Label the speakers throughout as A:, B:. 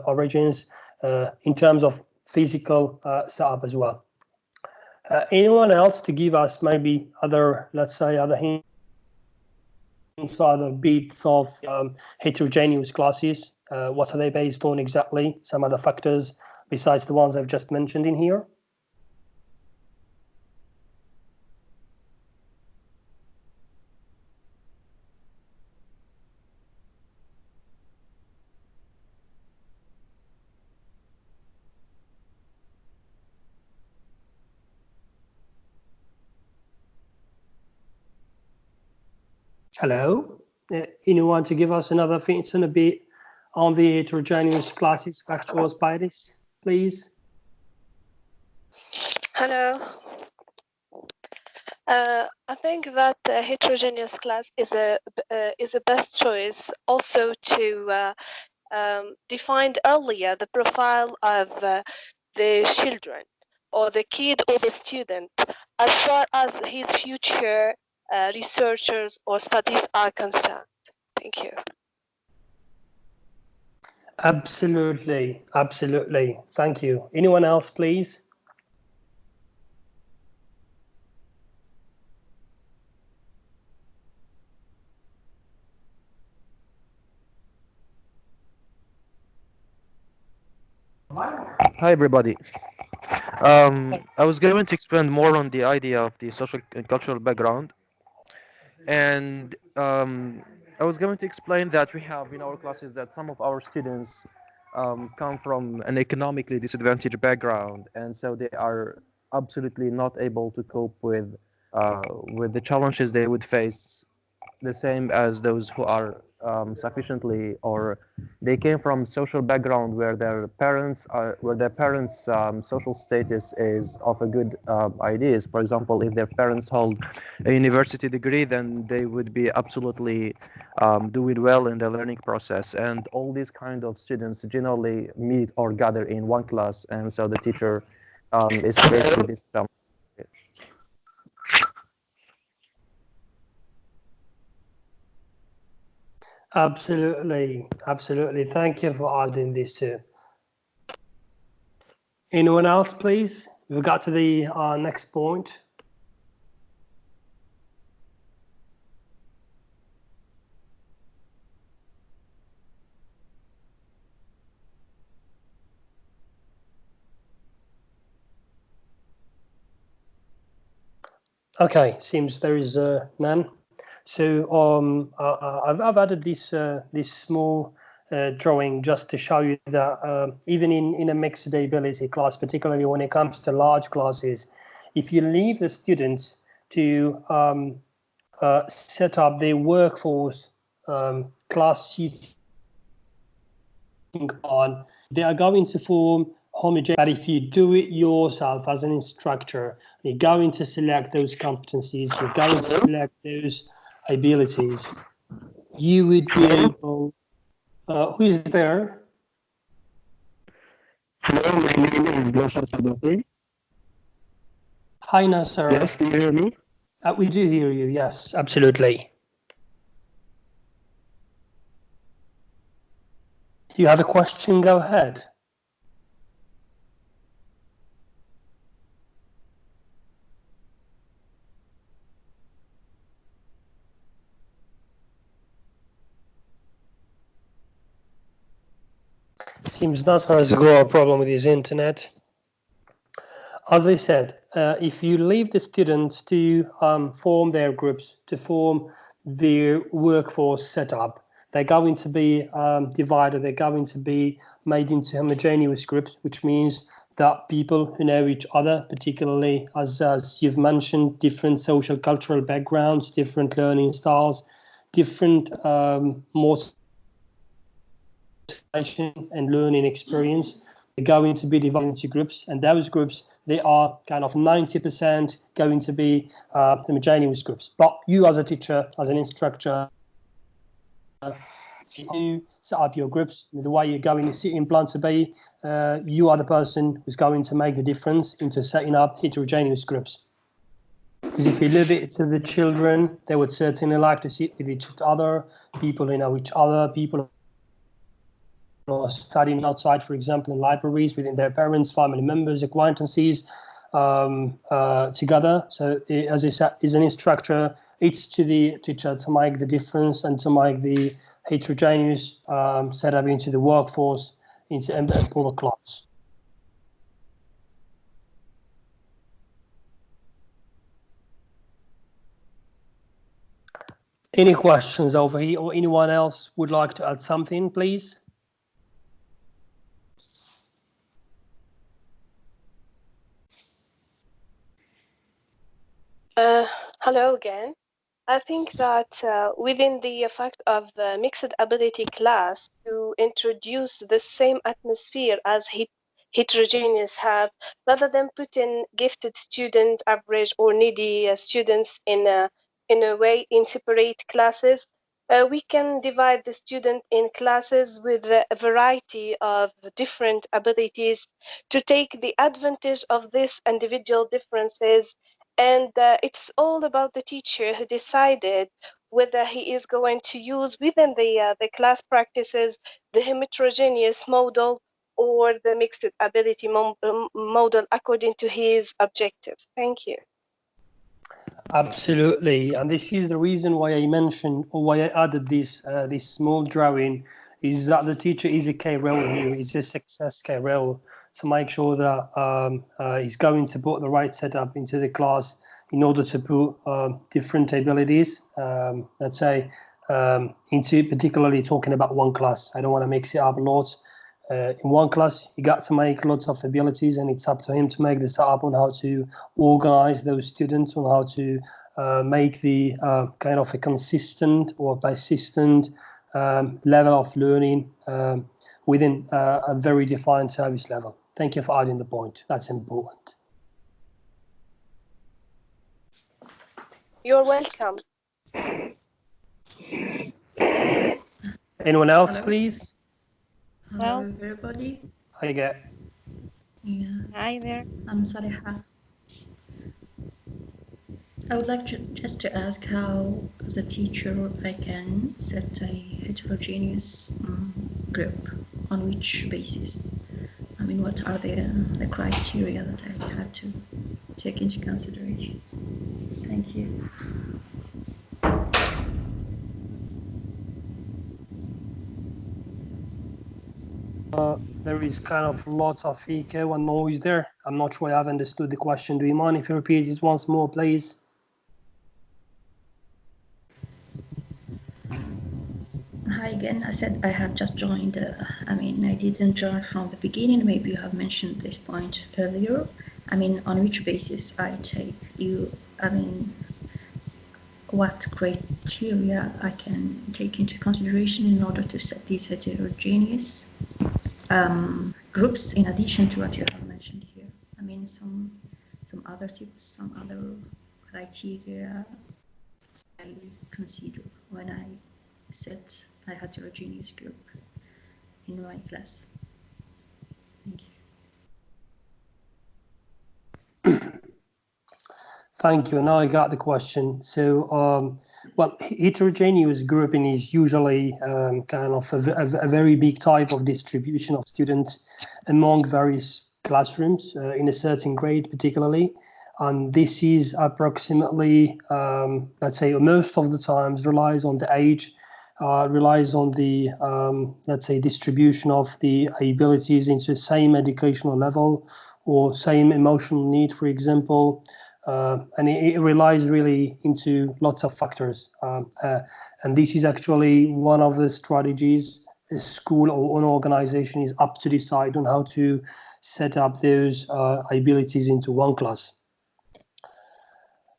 A: origins in terms of physical setup as well. Anyone else to give us maybe other, let's say, other hints or other bits of heterogeneous classes? What are they based on exactly? Some other factors besides the ones I've just mentioned in here? Hello? Anyone to give us another hints and a bit on the heterogeneous classes factors by this, please?
B: Hello. I think that the heterogeneous class is a best choice also to defined earlier the profile of the children or the kid or the student as far as his future researchers or studies are concerned. Thank you.
A: Absolutely, absolutely. Thank you. Anyone else, please?
C: Hi, everybody. I was going to expand more on the idea of the social and cultural background, and I was going to explain that we have in our classes that some of our students come from an economically disadvantaged background, and so they are absolutely not able to cope with the challenges they would face, the same as those who are sufficiently, or they came from social background where their parents social status is of a good ideas. For example, if their parents hold a university degree, then they would be absolutely doing well in the learning process. And all these kind of students generally meet or gather in one class, and so the teacher is faced with this challenge.
A: Absolutely, absolutely. Thank you for adding this too. Anyone else, please? We've got to the next point. Okay, seems there is none. So I've added this small drawing just to show you that even in a mixed ability class, particularly when it comes to large classes, if you leave the students to set up their workforce class sheet on, they are going to form homogeneous. But if you do it yourself as an instructor, you're going to select those competencies, you're going to select those abilities, you would be able. Who is there?
D: Hello, my name is Nasser Sadati.
A: Hi, Nasser.
D: Yes, do you hear me?
A: We do hear you, yes, absolutely. Do you have a question? Go ahead. It seems Nasser has got a problem with his internet. As I said, if you leave the students to form their groups, to form their workforce setup, they're going to be divided, they're going to be made into homogeneous groups, which means that people who know each other, particularly as you've mentioned, different social cultural backgrounds, different learning styles, different motivation and learning experience, they're going to be divided into groups, and those groups, they are kind of 90% going to be homogeneous groups. But you as a teacher, as an instructor, if you set up your groups, the way you're going to sit in plan to be, you are the person who's going to make the difference into setting up heterogeneous groups. Because if you leave it to the children, they would certainly like to sit with each other, people who know each other, people or studying outside, for example, in libraries within their parents, family members, acquaintances, together. So as I said, is an instructor, it's to the teacher to make the difference and to make the heterogeneous setup into the workforce, and for the class. Any questions over here, or anyone else would like to add something, please?
B: Hello again. I think that within the effect of the mixed ability class to introduce the same atmosphere as heterogeneous have, rather than putting gifted student, average or needy students in a way in separate classes, we can divide the student in classes with a variety of different abilities to take the advantage of these individual differences. And it's all about the teacher who decided whether he is going to use within the class practices the heterogeneous model or the mixed ability model according to his objectives. Thank you.
A: Absolutely, and this is the reason why I mentioned, or why I added this small drawing, is that the teacher is a key role here. It's a success key role to make sure that he's going to put the right setup into the class in order to put different abilities, let's say, into particularly talking about one class. I don't want to mix it up a lot. In one class, you got to make lots of abilities, and it's up to him to make the setup on how to organize those students, on how to make the kind of a consistent or persistent level of learning within a very defined service level. Thank you for adding the point. That's important.
B: You're welcome.
A: Anyone else,
E: Hello.
A: please?
E: Hello,
F: Well,
E: everybody.
A: I get.
E: Yeah,
F: hi there.
E: I'm Saliha. I would like just to ask how, as a teacher, I can set a heterogeneous group. On which basis? I mean, what are the criteria that I have to take into consideration? Thank you.
A: There is kind of lots of echo and noise there. I'm not sure I have understood the question. Do you mind if you repeat it once more, please?
E: Hi again. I said I have just joined. I didn't join from the beginning. Maybe you have mentioned this point earlier. I mean, on which basis I take you? I mean, what criteria I can take into consideration in order to set these heterogeneous groups in addition to what you have mentioned here. I mean, some other tips, some other criteria I consider when I set a heterogeneous group in my class. Thank you.
A: Thank you. Now I got the question. So, well, heterogeneous grouping is usually kind of a very big type of distribution of students among various classrooms in a certain grade, particularly. And this is approximately, let's say, most of the times relies on the age, relies on the, let's say, distribution of the abilities into the same educational level or same emotional need, for example. And it relies really into lots of factors. And this is actually one of the strategies a school or an organization is up to decide on how to set up those abilities into one class.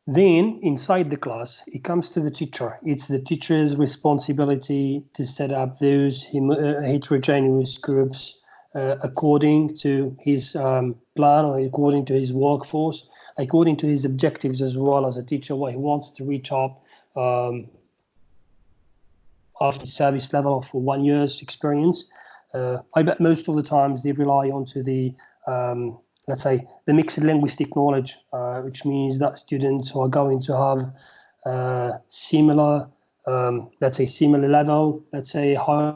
A: Then inside the class, it comes to the teacher. It's the teacher's responsibility to set up those heterogeneous groups according to his plan or according to his workforce, according to his objectives as well as a teacher, what he wants to reach up after service level of 1 year's experience. I bet most of the times they rely onto the let's say, the mixed linguistic knowledge, which means that students who are going to have similar, let's say, similar level, let's say, high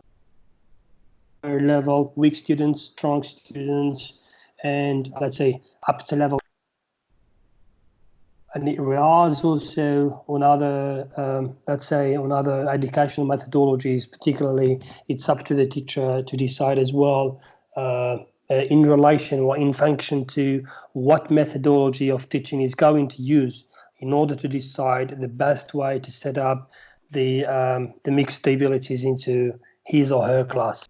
A: level, weak students, strong students, and let's say up to level. And it relies also on other, let's say, on other educational methodologies. Particularly, it's up to the teacher to decide as well, in relation or in function to what methodology of teaching is going to use in order to decide the best way to set up the mixed abilities into his or her class.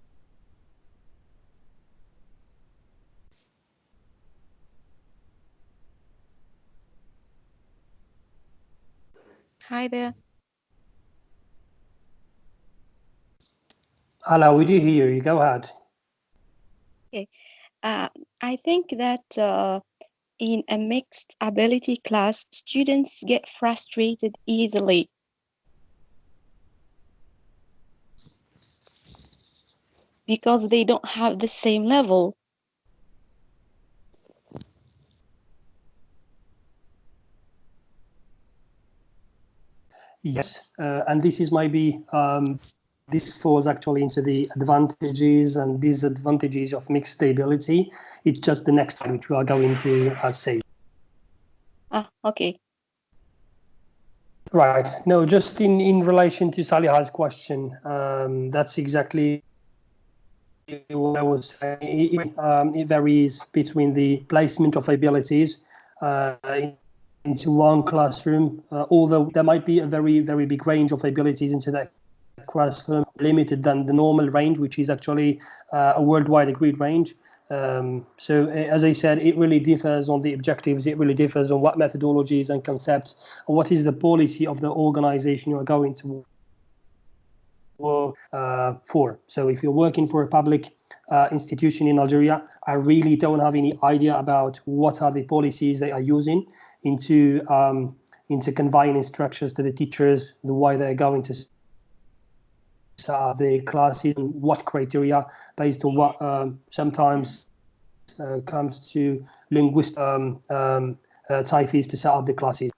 F: Hi there.
A: Hello, we do hear you. Go ahead.
F: Okay. I think that in a mixed ability class, students get frustrated easily. Because they don't have the same level.
A: Yes, and this is maybe this falls actually into the advantages and disadvantages of mixed stability. It's just the next one which we are going to say.
F: Okay.
A: Right. No, just in relation to Saliha's question, that's exactly what I was saying. It varies between the placement of abilities into one classroom, although there might be a very, very big range of abilities into that classroom, limited than the normal range, which is actually a worldwide agreed range. So as I said, it really differs on the objectives, it really differs on what methodologies and concepts, and what is the policy of the organization you are going to work for. So if you're working for a public institution in Algeria, I really don't have any idea about what are the policies they are using into conveying instructions to the teachers, the way they're going to set up the classes, and what criteria based on what sometimes comes to linguist types to set up the classes.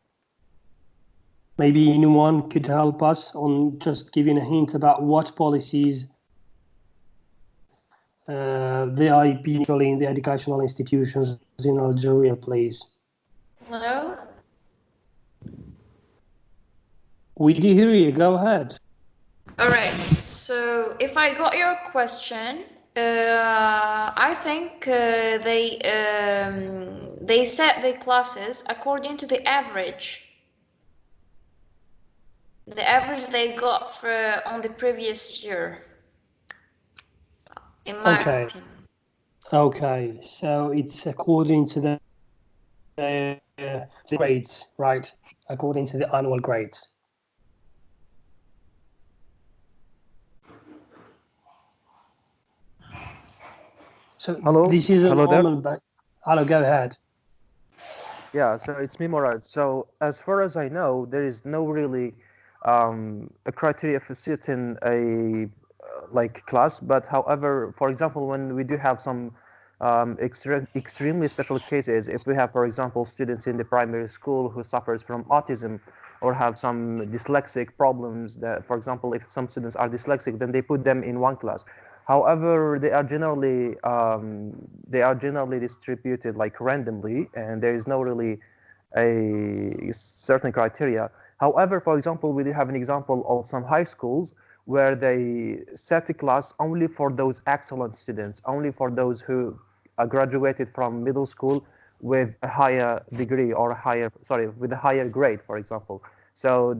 A: Maybe anyone could help us on just giving a hint about what policies they are usually in the educational institutions in Algeria, please.
G: Hello?
A: We do hear you. Go ahead.
G: All right. So if I got your question, I think they set the classes according to the average they got on the previous year, in my opinion.
A: Okay, so it's according to the grades, right? According to the annual grades. So
C: Hello?
A: this is a
C: Hello there?
A: normal. Hello, go ahead.
C: Yeah, so it's me, Murad. So as far as I know, there is no really a criteria for setting a like class. But however, for example, when we do have some extremely special cases, if we have, for example, students in the primary school who suffers from autism or have some dyslexic problems, that, for example, if some students are dyslexic, then they put them in one class. However, they are generally distributed like randomly, and there is no really a certain criteria. However, for example, we do have an example of some high schools where they set a class only for those excellent students, only for those who graduated from middle school with a higher degree or with a higher grade, for example. So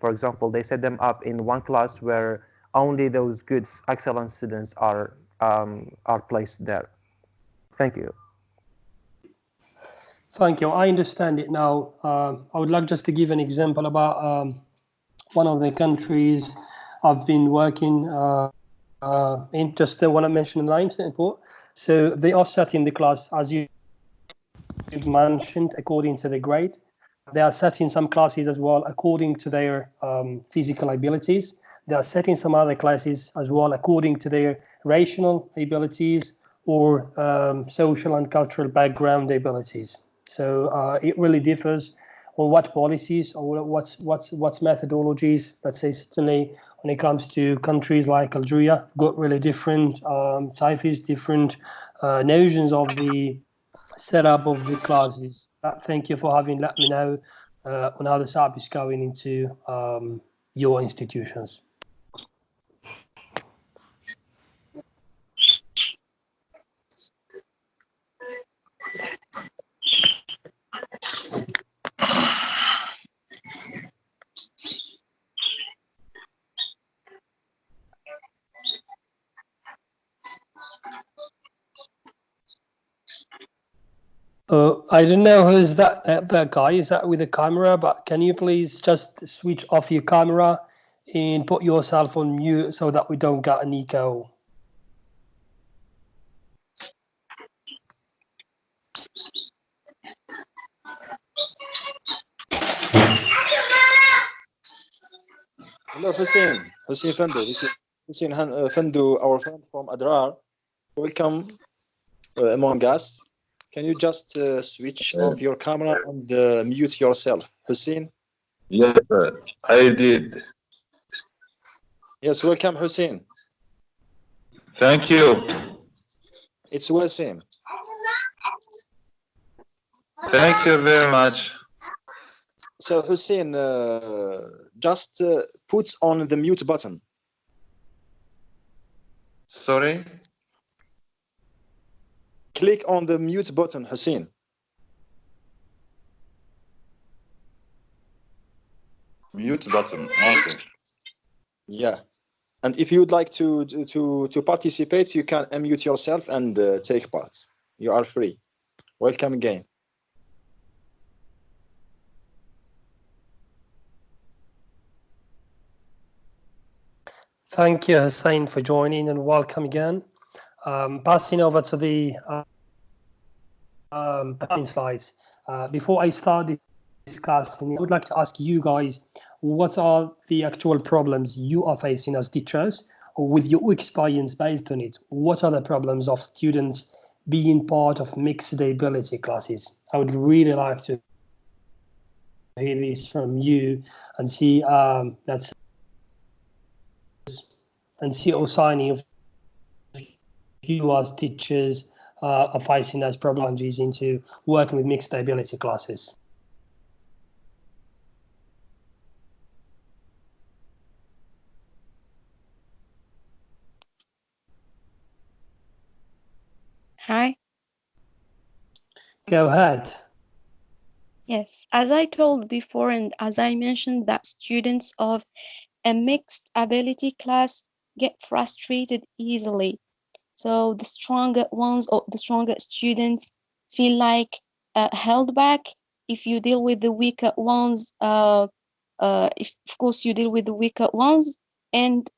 C: for example, they set them up in one class where only those good, excellent students are placed there. Thank you.
A: Thank you. I understand it now. I would like just to give an example about one of the countries I've been working in. Just want to mention the names, import. So they are setting the class, as you mentioned, according to the grade. They are setting some classes as well according to their physical abilities. They are setting some other classes as well according to their racial abilities or social and cultural background abilities. So it really differs or what policies or what's methodologies. Let's say certainly when it comes to countries like Algeria, got really different types, different notions of the setup of the classes. Thank you for having let me know on how the setup is going into your institutions. I don't know who's that guy. Is that with the camera? But can you please just switch off your camera and put yourself on mute so that we don't get an echo?
H: Hello, Hussein. Hussein Fendo. This is Hussein Fendo, our friend from Adrar. Welcome among us. Can you just switch off your camera and mute yourself, Hussein?
I: Yes, I did.
H: Yes, welcome, Hussein.
I: Thank you.
H: It's Wasim.
I: Thank you very much.
H: So, Hussein, just put on the mute button.
I: Sorry?
H: Click on the mute button, Hussein.
I: Mute button. Okay.
H: Yeah. And if you would like to participate, you can unmute yourself and take part. You are free. Welcome again.
A: Thank you, Hussein, for joining and welcome again. Passing over to the slides. Before I start discussing, I would like to ask you guys, what are the actual problems you are facing as teachers, or with your experience based on it? What are the problems of students being part of mixed ability classes? I would really like to hear this from you and see Osani, if you as teachers are facing those problems into working with mixed ability classes.
F: Hi.
A: Go ahead.
F: Yes, as I told before, and as I mentioned, that students of a mixed ability class get frustrated easily. So the stronger ones or the stronger students feel like held back. If you deal with the weaker ones, if of course you deal with the weaker ones, and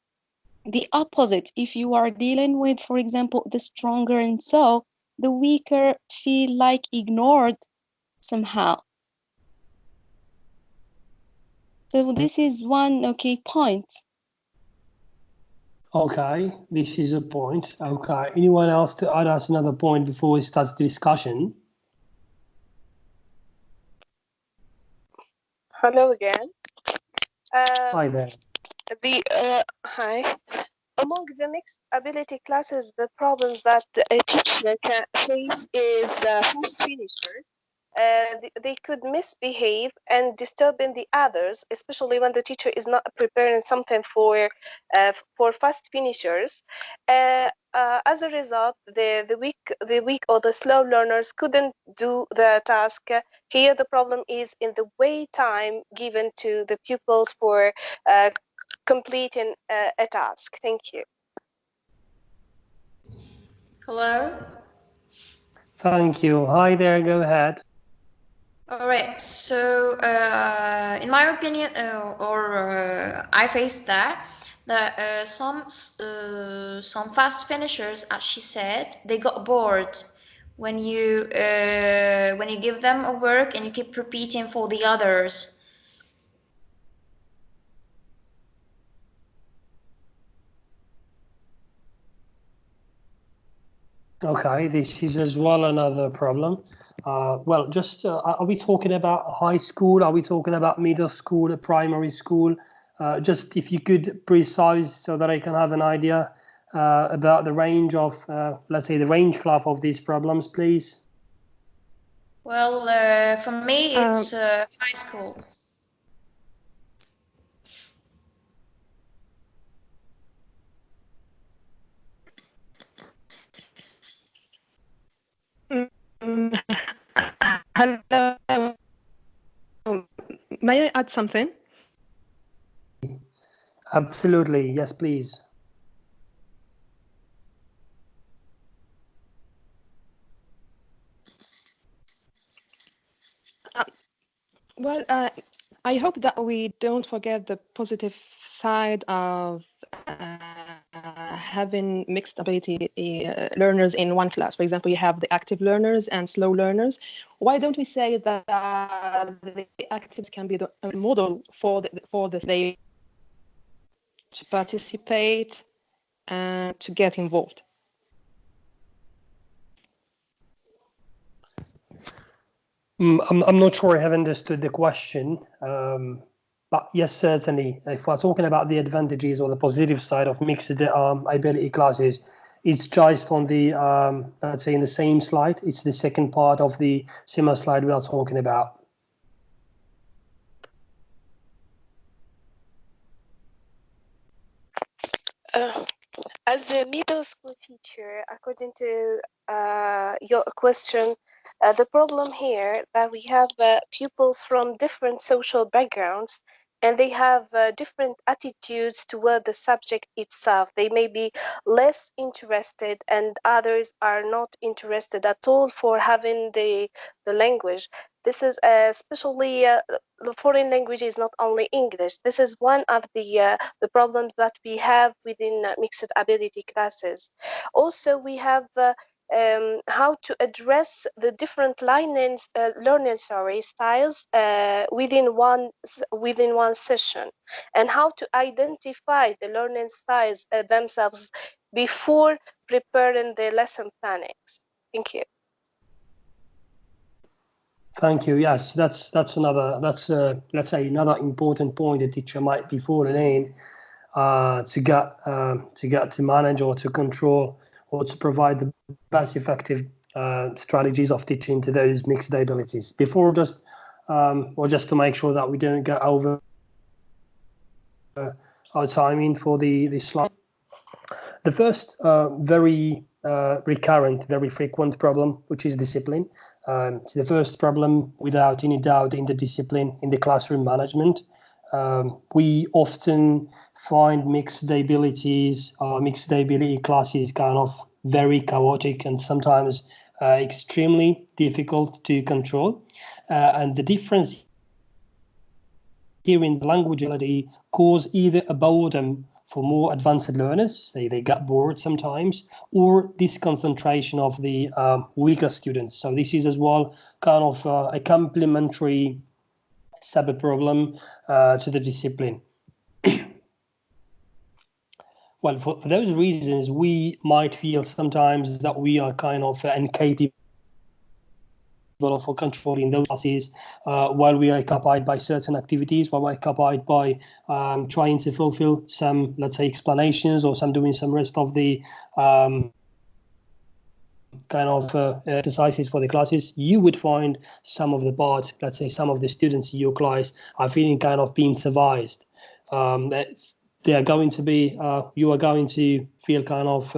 F: the opposite, if you are dealing with, for example, the stronger, and so the weaker feel like ignored somehow. So this is one point.
A: Okay, this is a point. Okay, anyone else to add us another point before we start the discussion?
B: Hello again.
A: Hi there.
B: Hi. Among the mixed ability classes, the problems that a teacher can face is fast finishers. They could misbehave and disturbing the others, especially when the teacher is not preparing something for fast finishers. As a result, the weak or the slow learners couldn't do the task. Here, the problem is in the wait time given to the pupils for completing a task. Thank you.
G: Hello?
A: Thank you. Hi there, go ahead.
G: All right, so in my opinion, I faced that some fast finishers, as she said, they got bored when you give them a work and you keep repeating for the others.
A: Okay, this is as well another problem. Well, just are we talking about high school? Are we talking about middle school, primary school? Just if you could precise so that I can have an idea about the range of, let's say, the range graph of these problems, please.
G: Well, for me, it's high school.
J: Hello. May I add something?
A: Absolutely, yes, please.
J: Well, I hope that we don't forget the positive side of having mixed ability learners in one class. For example, you have the active learners and slow learners. Why don't we say that the actives can be the model for they to participate and to get involved?
A: I'm not sure I have understood the question, but yes, certainly. If we're talking about the advantages or the positive side of mixed ability classes, it's just on the, let's say, in the same slide. It's the second part of the similar slide we are talking about.
B: As a middle school teacher, according to your question, the problem here that we have pupils from different social backgrounds and they have different attitudes toward the subject itself. They may be less interested and others are not interested at all for having the language. This is especially foreign language is not only English. This is one of the problems that we have within mixed ability classes. Also, we have how to address the different learning styles within one session, and how to identify the learning styles themselves before preparing the lesson plannings. Thank you.
A: Thank you. Yes, that's another, let's say another important point a teacher might be falling in to get to manage or to control or to provide the best effective strategies of teaching to those mixed abilities. Before just or just to make sure that we don't get over our timing for the slide. The first very recurrent, very frequent problem, which is discipline. It's the first problem, without any doubt, in the discipline, in the classroom management. We often find mixed ability classes kind of very chaotic and sometimes extremely difficult to control. And the difference here in the language ability cause either a boredom for more advanced learners, say they get bored sometimes, or this concentration of the weaker students. So this is as well kind of a complementary sub-problem to the discipline. Well, for those reasons, we might feel sometimes that we are kind of incapable for controlling those classes while we are occupied by certain activities, while we're occupied by trying to fulfill some, let's say, explanations or doing some rest of the kind of exercises for the classes. You would find some of the part, let's say, some of the students in your class are feeling kind of being supervised. They are going to be, you are going to feel kind of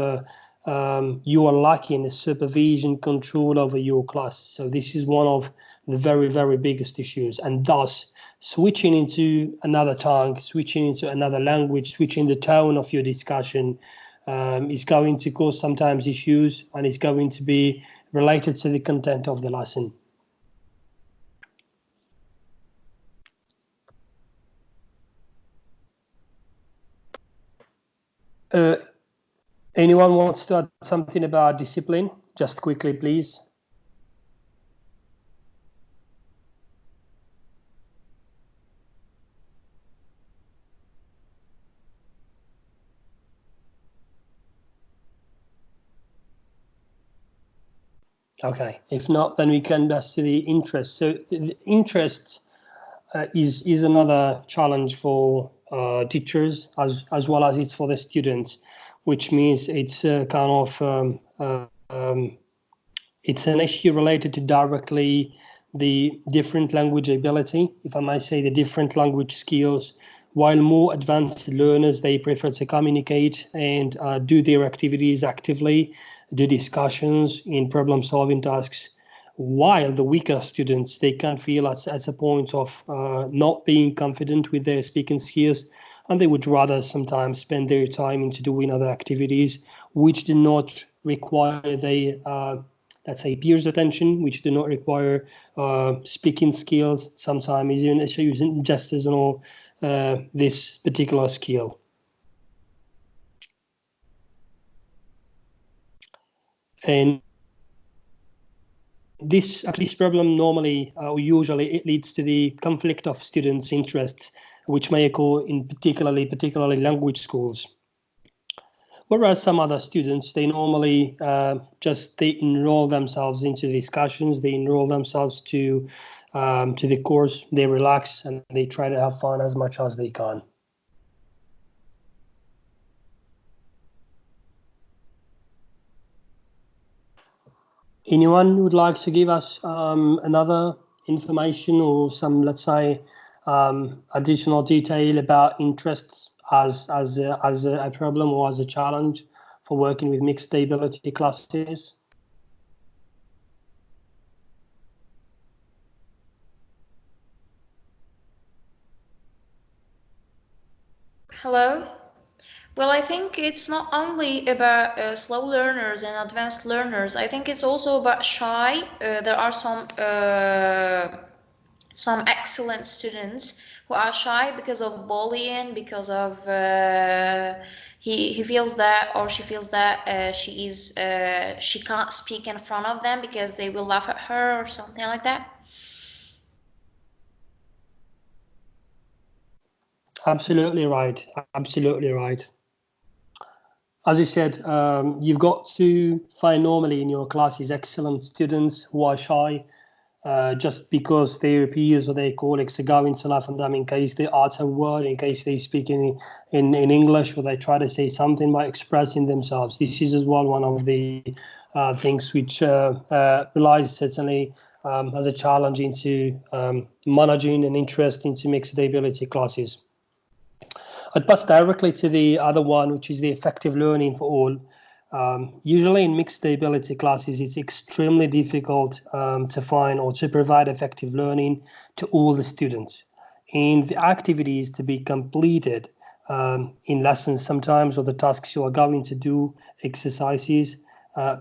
A: you are lacking the supervision control over your class. So this is one of the very, very biggest issues. And thus, switching into another tongue, switching into another language, switching the tone of your discussion is going to cause sometimes issues, and is going to be related to the content of the lesson. Anyone wants to add something about discipline? Just quickly, please. Okay. If not, then we can best to the interest. So the interest is another challenge for teachers as well as it's for the students, which means it's kind of it's an issue related to directly the different language ability, if I might say, the different language skills. While more advanced learners, they prefer to communicate and do their activities actively, do discussions in problem-solving tasks, while the weaker students, they can feel at a point of not being confident with their speaking skills, and they would rather sometimes spend their time into doing other activities which do not require the let's say peers attention, which do not require speaking skills, sometimes even using gestures and all this particular skill. And this problem normally or usually it leads to the conflict of students' interests, which may occur in particularly language schools. Whereas some other students, they normally they enroll themselves into discussions, they enroll themselves to the course, they relax and they try to have fun as much as they can. Anyone would like to give us another information or some, let's say, additional detail about interests as a problem or as a challenge for working with mixed ability classes?
G: Hello? Well, I think it's not only about slow learners and advanced learners. I think it's also about shy. There are some excellent students who are shy because of bullying, because of he feels that or she feels that she can't speak in front of them because they will laugh at her or something like that.
A: Absolutely right. Absolutely right. As you said, you've got to find normally in your classes excellent students who are shy, just because their peers or their colleagues are going to laugh at them in case they utter a word, in case they speak in English, or they try to say something by expressing themselves. This is as well one of the things which relies certainly as a challenge into managing an interest into mixed ability classes. I'd pass directly to the other one, which is the effective learning for all. Usually in mixed ability classes, it's extremely difficult to find or to provide effective learning to all the students. And the activities to be completed in lessons sometimes, or the tasks you are going to do, exercises,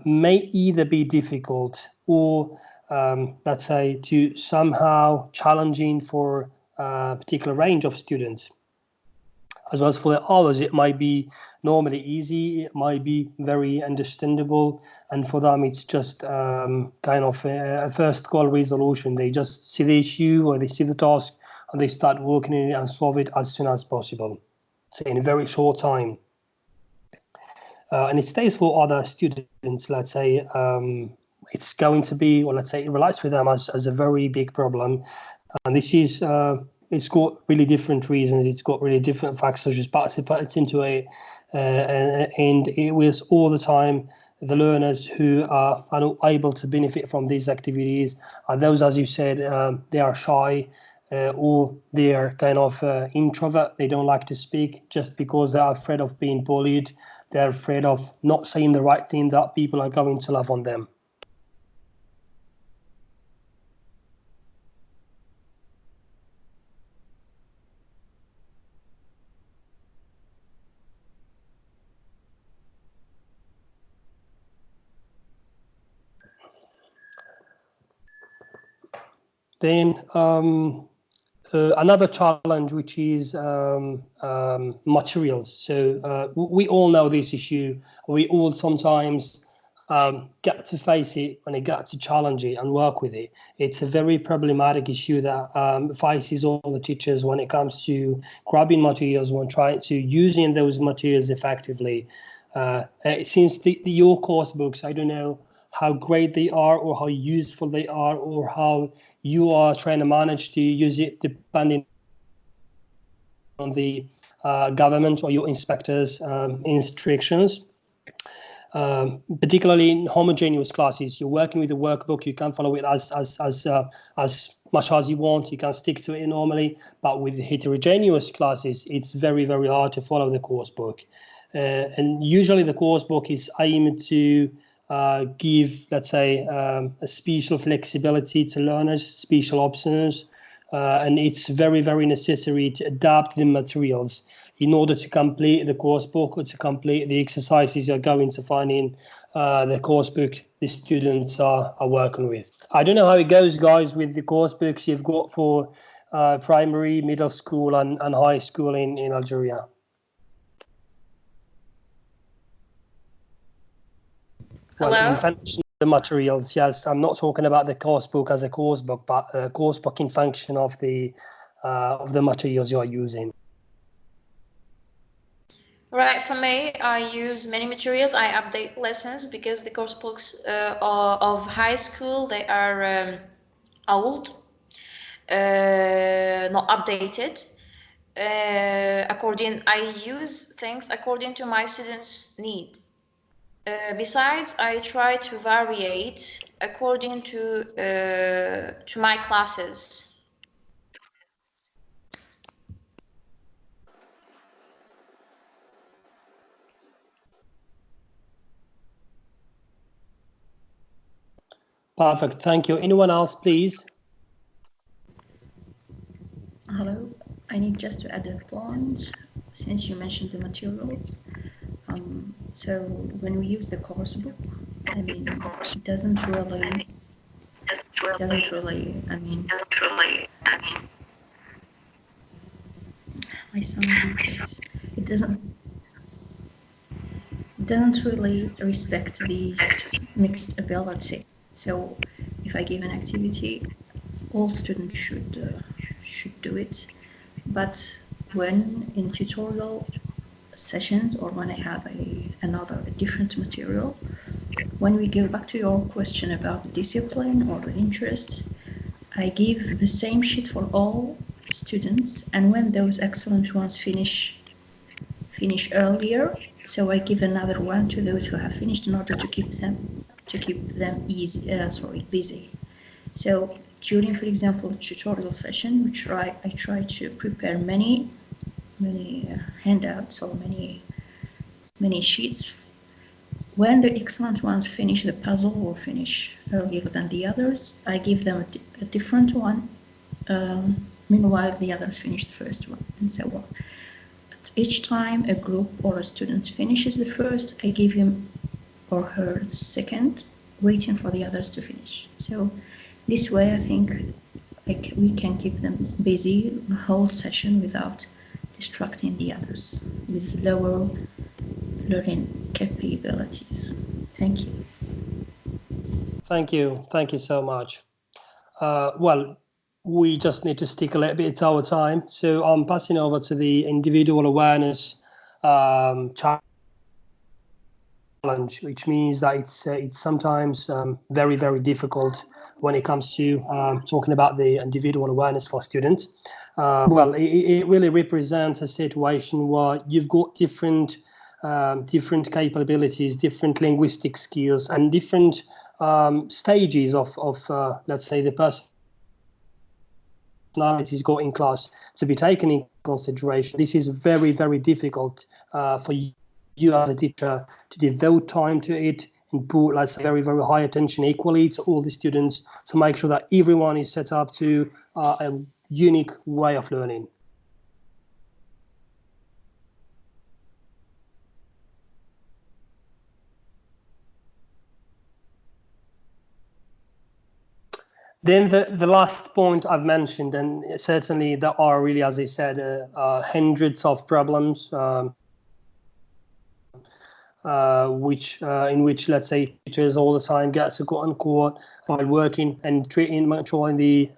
A: may either be difficult or, let's say, to somehow challenging for a particular range of students. As well as for the others, it might be normally easy, it might be very understandable, and for them it's just kind of a first call resolution. They just see the issue or they see the task and they start working on it and solve it as soon as possible, so in a very short time. And it stays for other students, let's say, it's going to be, or let's say it relates with them as a very big problem. And this is it's got really different reasons. It's got really different factors which participate into it, and it was all the time the learners who are not able to benefit from these activities are those, as you said, they are shy or they are kind of introvert. They don't like to speak just because they are afraid of being bullied. They're afraid of not saying the right thing that people are going to laugh on them. Then another challenge, which is materials. So we all know this issue. We all sometimes get to face it when it get to challenge it and work with it. It's a very problematic issue that faces all the teachers when it comes to grabbing materials, when trying to using those materials effectively. Since your course books, I don't know how great they are or how useful they are or how you are trying to manage to use it depending on the government or your inspectors' instructions. Particularly in homogeneous classes, you're working with a workbook, you can follow it as much as you want, you can stick to it normally, but with heterogeneous classes, it's very, very hard to follow the course book. And usually the course book is aimed to give, let's say, a special flexibility to learners, special options, and it's very, very necessary to adapt the materials in order to complete the course book or to complete the exercises you're going to find in the course book the students are working with. I don't know how it goes, guys, with the course books you've got for primary, middle school and high school in Algeria. Well,
G: Hello?
A: in function of the materials, yes, I'm not talking about the course book as a course book, but a course book in function of the materials you are using.
G: Right, for me, I use many materials. I update lessons because the course books of high school, they are old, not updated. I use things according to my students' need. Besides, I try to variate according to my classes.
A: Perfect, thank you. Anyone else, please?
E: Hello, I need just to add a point since you mentioned the materials. So when we use the course book, I mean, it doesn't really, I mean, my sound is, it doesn't really respect these mixed ability. So if I give an activity, all students should do it. But when in tutorial sessions or when I have a different material, when we go back to your question about the discipline or the interest, I give the same sheet for all students, and when those excellent ones finish earlier, so I give another one to those who have finished in order to keep them busy. So during, for example, tutorial session, I try to prepare many handouts or many sheets. When the excellent ones finish the puzzle or finish earlier than the others, I give them a different one. Meanwhile, the others finish the first one, and so on. But each time a group or a student finishes the first, I give him or her the second, waiting for the others to finish. So this way, I think we can keep them busy the whole session without distracting the others with lower learning capabilities. Thank you.
A: Thank you so much. Well, we just need to stick a little bit to our time, so I'm passing over to the individual awareness challenge, which means that it's sometimes very, very difficult when it comes to talking about the individual awareness for students. Well, it really represents a situation where you've got different capabilities, different linguistic skills, and different stages of let's say, the personalities got in class to be taken in consideration. This is very, very difficult for you as a teacher to devote time to it and put, let's say, very, very high attention equally to all the students to make sure that everyone is set up to a unique way of learning. Then the last point I've mentioned, and certainly there are really, as I said, hundreds of problems in which, let's say, teachers all the time get to quote unquote while working and treating in the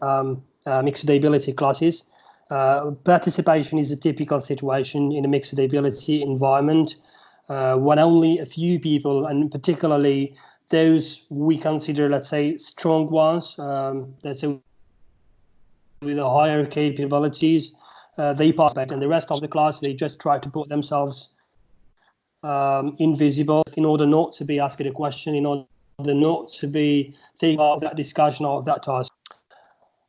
A: mixed ability classes. Participation is a typical situation in a mixed ability environment when only a few people, and particularly those we consider, let's say, strong ones, let's say with the higher capabilities, they participate, and the rest of the class, they just try to put themselves invisible in order not to be asked a question, in order not to be taking part of that discussion or of that task.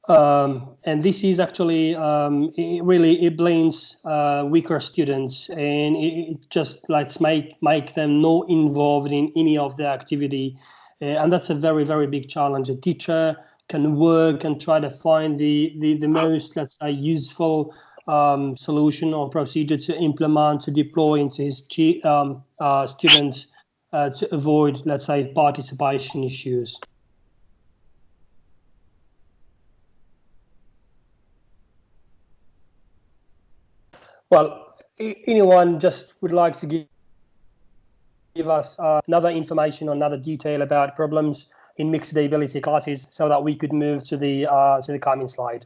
A: And this is actually, it blames weaker students, and it just like make them not involved in any of the activity. And that's a very, very big challenge. A teacher can work and try to find the most, let's say, useful solution or procedure to implement, to deploy into his students to avoid, let's say, participation issues. Well, anyone just would like to give us another information or another detail about problems in mixed ability classes so that we could move to the coming slide?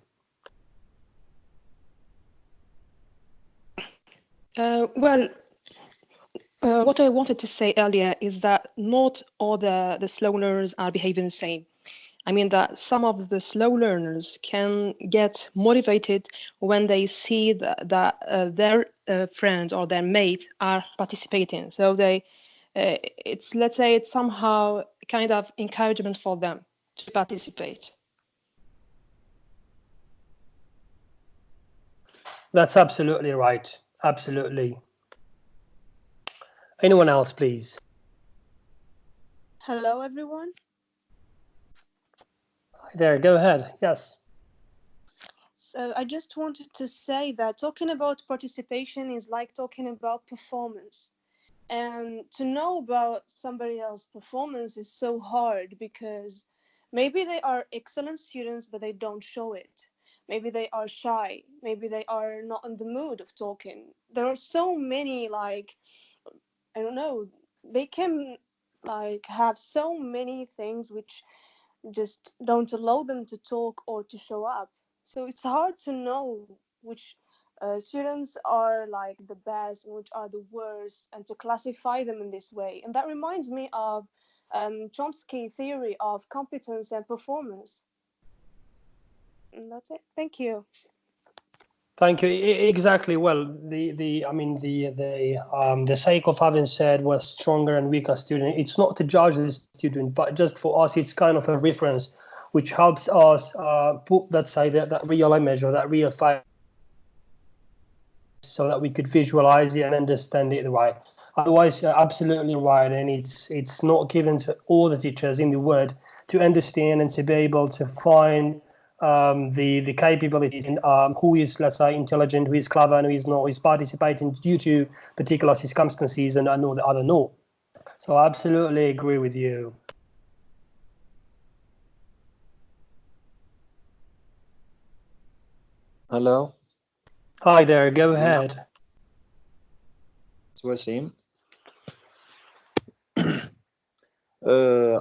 J: What I wanted to say earlier is that not all the slow learners are behaving the same. I mean that some of the slow learners can get motivated when they see that their friends or their mates are participating. So it's, let's say, it's somehow kind of encouragement for them to participate.
A: That's absolutely right. Absolutely. Anyone else, please?
K: Hello, everyone.
A: Hi there, go ahead. Yes.
K: So I just wanted to say that talking about participation is like talking about performance. And to know about somebody else's performance is so hard because maybe they are excellent students, but they don't show it. Maybe they are shy. Maybe they are not in the mood of talking. There are so many, like, I don't know, they can like have so many things which just don't allow them to talk or to show up. So it's hard to know which students are like the best and which are the worst, and to classify them in this way. And that reminds me of Chomsky theory of competence and performance. And that's it. Thank you.
A: Thank you. Exactly. Well, the sake of having said was stronger and weaker student. It's not to judge the student, but just for us, it's kind of a reference, which helps us put that real image or that real fact, so that we could visualize it and understand it right. Otherwise, you're absolutely right, and it's not given to all the teachers in the world to understand and to be able to find the capabilities in who is, let's say, intelligent, who is clever, and who is not, who is participating due to particular circumstances, and I know the other no. So I absolutely agree with you.
H: Hello.
A: Hi there, go ahead.
H: It's Wasim.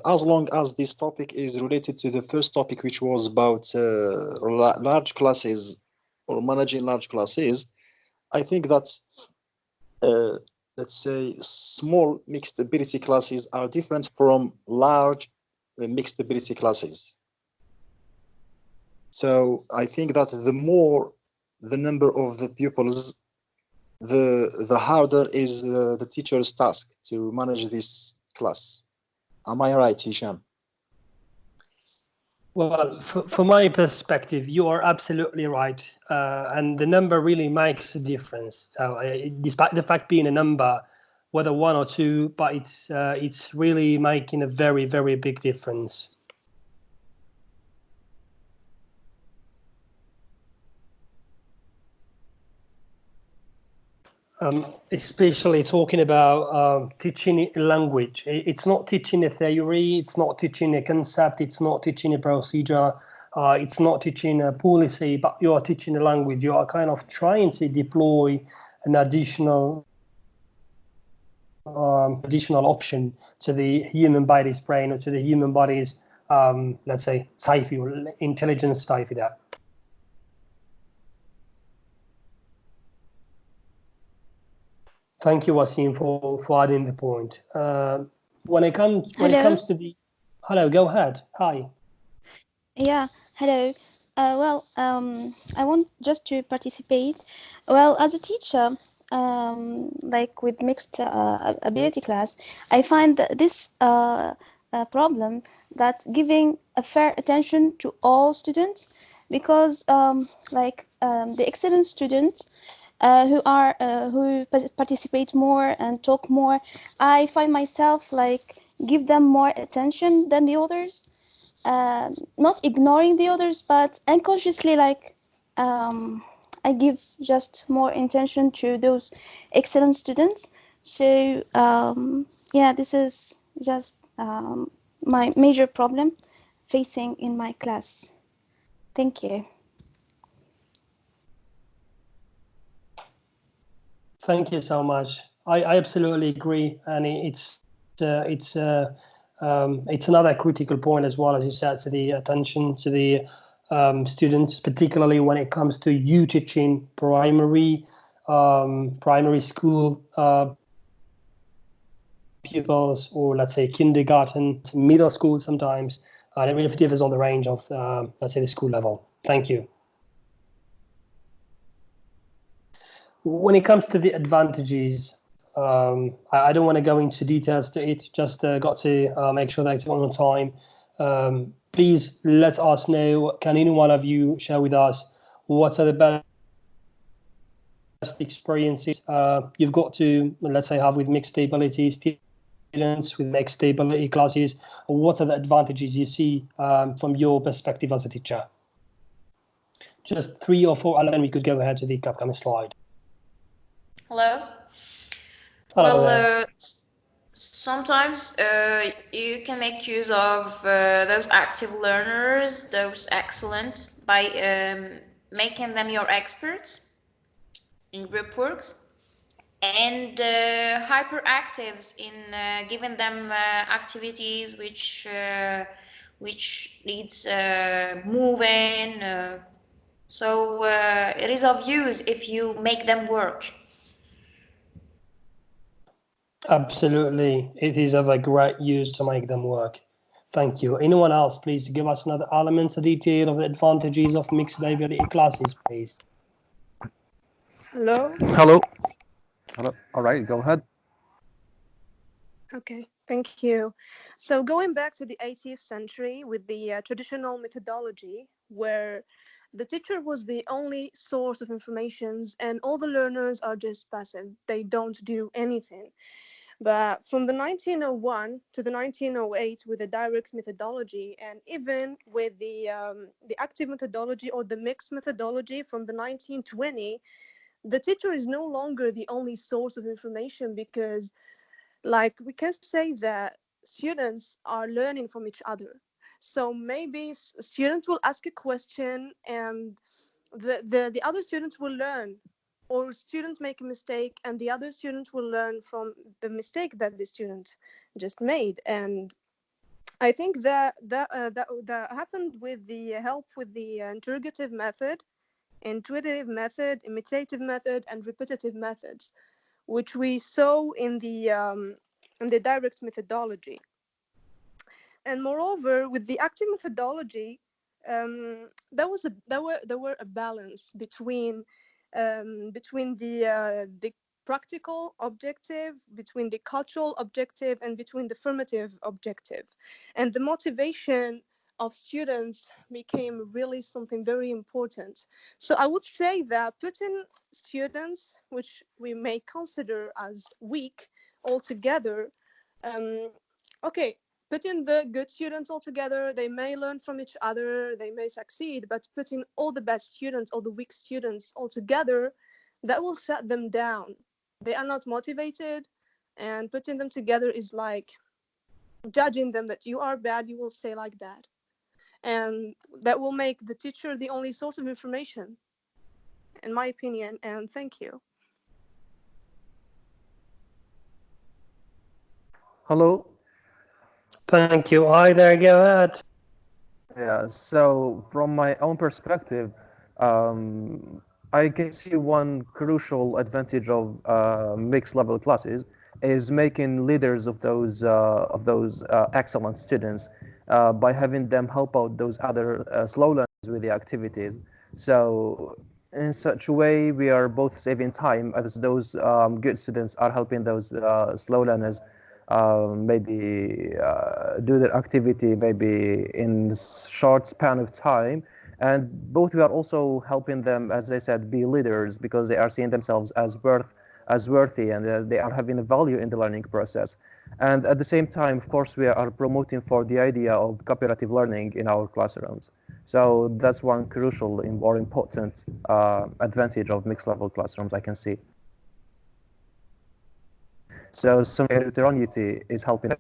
H: As long as this topic is related to the first topic, which was about large classes or managing large classes, I think that, let's say, small mixed ability classes are different from large mixed ability classes. So I think that the more the number of the pupils, the harder is the teacher's task to manage this class. Am I right, Hicham?
A: Well, from my perspective, you are absolutely right, and the number really makes a difference. So, despite the fact being a number, whether one or two, but it's really making a very, very big difference. Especially talking about teaching language. It's not teaching a theory, it's not teaching a concept, it's not teaching a procedure, it's not teaching a policy, but you are teaching a language. You are kind of trying to deploy an additional option to the human body's brain, or to the human body's, let's say, psyche or intelligence psyche there. Thank you, Wasim, for adding the point. when it comes to the hello, go ahead. Hi.
F: Yeah, hello. I want just to participate. Well, as a teacher, like with mixed ability class, I find that this problem that giving a fair attention to all students, because the excellent students who participate more and talk more, I find myself like give them more attention than the others, not ignoring the others, but unconsciously I give just more attention to those excellent students. So yeah, this is just my major problem facing in my class. Thank you.
A: Thank you so much. I absolutely agree, and it's another critical point as well, as you said, to the attention to the students, particularly when it comes to you teaching primary school pupils, or let's say kindergarten, middle school sometimes, and it really differs on the range of let's say the school level. Thank you. When it comes to the advantages, I don't want to go into details to it, just got to make sure that it's on time. Please let us know, can any one of you share with us what are the best experiences you've got to, let's say, have with mixed ability students, with mixed ability classes, or what are the advantages you see from your perspective as a teacher? Just 3 or 4, and then we could go ahead to the upcoming slide.
G: Hello.
A: Hello
G: well, sometimes you can make use of those active learners, those excellent, by making them your experts in group works, and hyperactives in giving them activities which needs moving. So it is of use if you make them work.
A: Absolutely. It is of a great use to make them work. Thank you. Anyone else, please give us another element, a detail of the advantages of mixed ability classes, please.
K: Hello?
C: Hello. Hello. All right, go ahead.
K: Okay, thank you. So going back to the 18th century with the traditional methodology, where the teacher was the only source of information and all the learners are just passive. They don't do anything. But from the 1901 to the 1908 with the direct methodology, and even with the active methodology or the mixed methodology from the 1920, the teacher is no longer the only source of information, because like we can say that students are learning from each other. So maybe students will ask a question and the other students will learn, or students make a mistake and the other student will learn from the mistake that the student just made. And I think that happened with the help with the interrogative method, intuitive method, imitative method, and repetitive methods, which we saw in the direct methodology. And moreover, with the active methodology, there were a balance between the practical objective, between the cultural objective, and between the formative objective. And the motivation of students became really something very important. So I would say that putting students, which we may consider as weak, all together, okay, putting the good students all together, they may learn from each other, they may succeed, but putting all the bad students, all the weak students all together, that will shut them down. They are not motivated, and putting them together is like judging them that you are bad, you will say like that. And that will make the teacher the only source of information, in my opinion, and thank you.
C: Hello.
A: Thank you. Hi there, go ahead.
C: Yeah, so from my own perspective, I can see one crucial advantage of mixed level classes, is making leaders of those excellent students by having them help out those other slow learners with the activities. So in such a way, we are both saving time as those good students are helping those slow learners maybe do their activity maybe in short span of time. And both we are also helping them, as I said, be leaders because they are seeing themselves as worthy and they are having a value in the learning process. And at the same time, of course, we are promoting for the idea of cooperative learning in our classrooms. So that's one crucial or important advantage of mixed level classrooms I can see. So some heterogeneity is helping.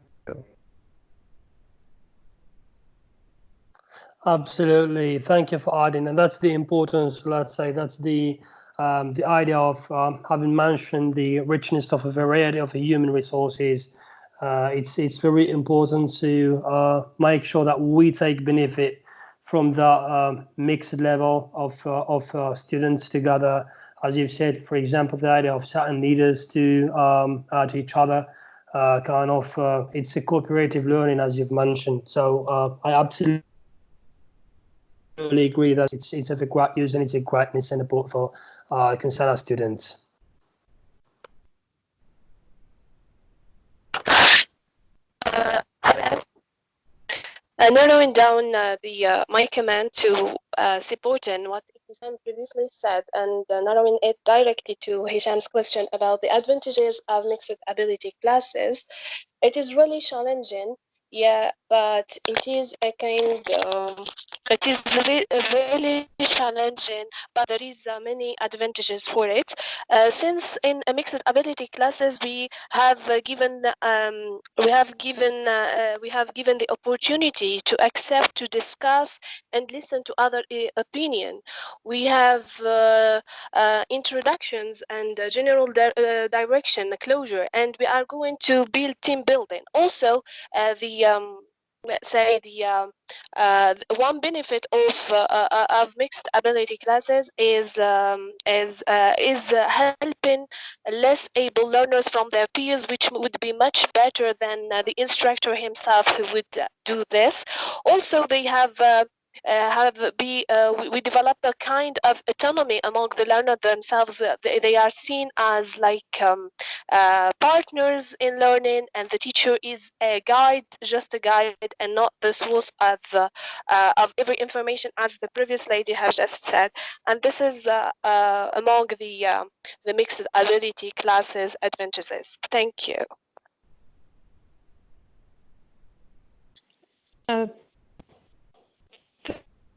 A: Absolutely. Thank you for adding. And that's the importance, let's say, that's the idea of having mentioned the richness of a variety of human resources. It's very important to make sure that we take benefit from the mixed level of students together. As you've said, for example, the idea of certain leaders to each other, it's a cooperative learning, as you've mentioned. So I absolutely agree that it's of a great use and it's a greatness and support for Kinsella students.
B: Narrowing down my comment to supporting what Hicham previously said and narrowing it directly to Hisham's question about the advantages of mixed ability classes, it is really challenging, yeah, but it is a it is really challenging, but there is many advantages for it. Since in mixed ability classes we have given the opportunity to accept, to discuss, and listen to other opinion. We have introductions and general direction, closure, and we are going to build team building. Also, let's say the one benefit of mixed ability classes is helping less able learners from their peers, which would be much better than the instructor himself who would do this. Also, they we develop a kind of autonomy among the learner themselves. They are seen as like partners in learning, and the teacher is a guide, just a guide, and not the source of every information, as the previous lady has just said. And this is among the mixed ability classes advantages. Thank you.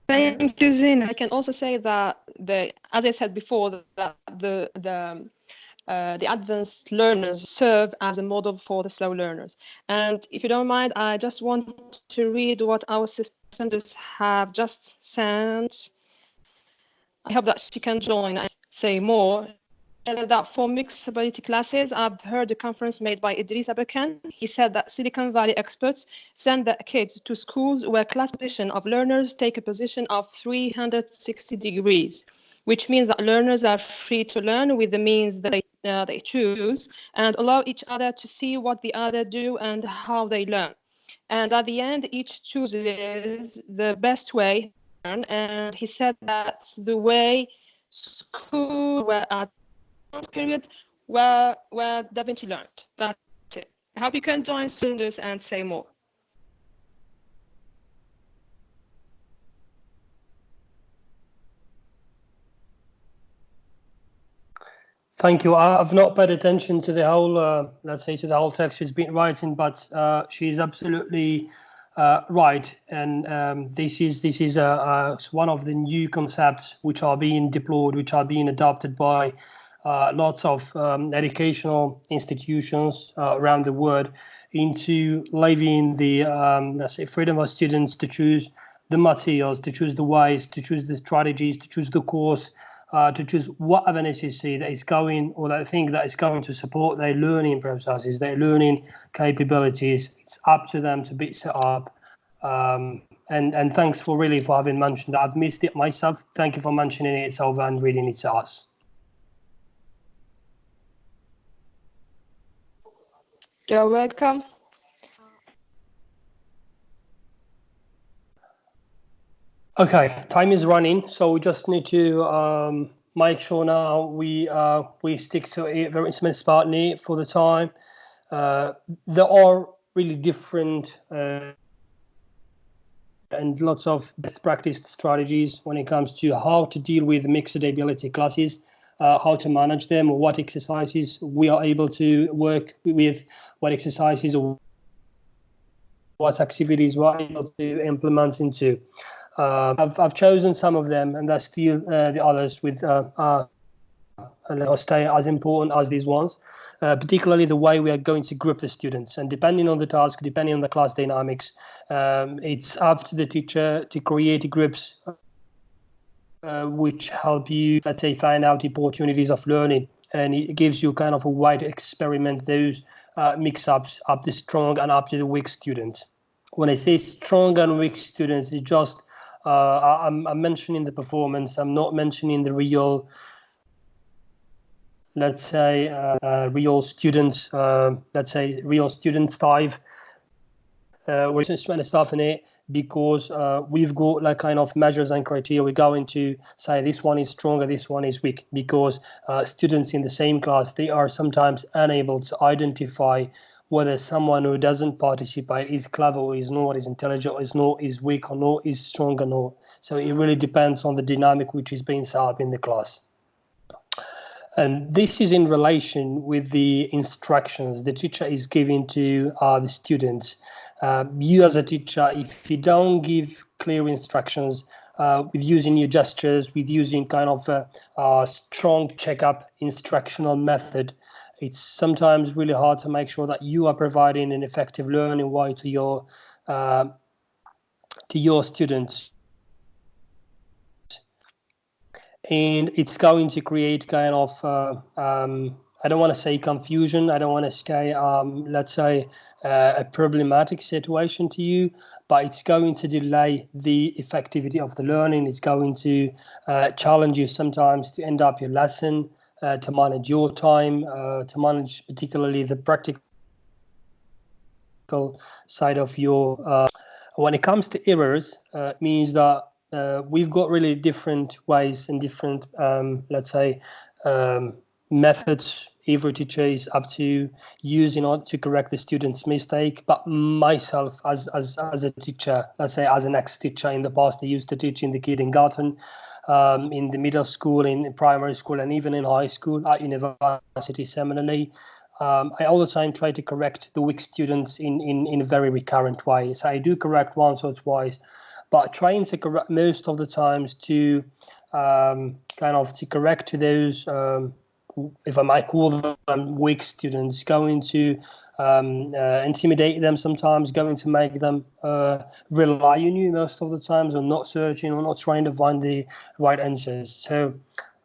J: Thank you, Zin. I can also say that as I said before, that the advanced learners serve as a model for the slow learners. And if you don't mind, I just want to read what our sisters have just sent. I hope that she can join and say more. That for mixed ability classes, I've heard a conference made by Idris Abakan. He said that Silicon Valley experts send their kids to schools where class position of learners take a position of 360 degrees, which means that learners are free to learn with the means that they choose and allow each other to see what the other do and how they learn. And at the end, each chooses the best way to learn. And he said that's the way schools were at period where Da Vinci learned. That's it. I hope you can join students and say more.
A: Thank you. I've not paid attention to the whole, let's say, to the whole text she's been writing, but she's absolutely right. And this is one of the new concepts which are being deployed, which are being adopted by lots of educational institutions around the world into leaving the, let's say, freedom of students to choose the materials, to choose the ways, to choose the strategies, to choose the course, to choose whatever necessary that is going, or that thing that is going to support their learning processes, their learning capabilities. It's up to them to be set up. And thanks for having mentioned that. I've missed it myself. Thank you for mentioning it over and reading it to us.
J: You're welcome.
A: Okay, time is running, so we just need to make sure now we stick to a very intimate partner for the time. There are really different and lots of best practice strategies when it comes to how to deal with mixed ability classes, how to manage them, what exercises we are able to work with, what exercises or what activities we're able to implement into. I've chosen some of them, and there's still the others with stay as important as these ones. Particularly the way we are going to group the students, and depending on the task, depending on the class dynamics, it's up to the teacher to create groups which help you, let's say, find out opportunities of learning, and it gives you kind of a way to experiment those mix-ups up to strong and up to the weak students. When I say strong and weak students, it's just I'm mentioning the performance. I'm not mentioning the real, let's say, real students. Let's say real student style. We're just trying to stuff in it because we've got like kind of measures and criteria. We're going to say this one is stronger, this one is weak, because students in the same class, they are sometimes unable to identify whether someone who doesn't participate is clever or is not, is intelligent or is not, is weak or not, is strong or not. So it really depends on the dynamic which is being set up in the class. And this is in relation with the instructions the teacher is giving to the students. You as a teacher, if you don't give clear instructions with using your gestures, with using kind of a strong checkup instructional method, it's sometimes really hard to make sure that you are providing an effective learning way to your students. And it's going to create kind of I don't want to say confusion, I don't want to say let's say a problematic situation to you, but it's going to delay the effectivity of the learning. It's going to challenge you sometimes to end up your lesson, to manage your time, to manage particularly the practical side of your when it comes to errors, it means that we've got really different ways and different, let's say, methods every teacher is up to use in order to correct the student's mistake. But myself, as a teacher, let's say as an ex-teacher in the past, I used to teach in the kindergarten, in the middle school, in primary school, and even in high school, at university similarly. I all the time try to correct the weak students in a very recurrent way. So I do correct once or twice, but trying to correct most of the times to kind of to correct to those, if I might call them weak students, going to intimidate them sometimes, going to make them rely on you most of the times, or not searching or not trying to find the right answers. So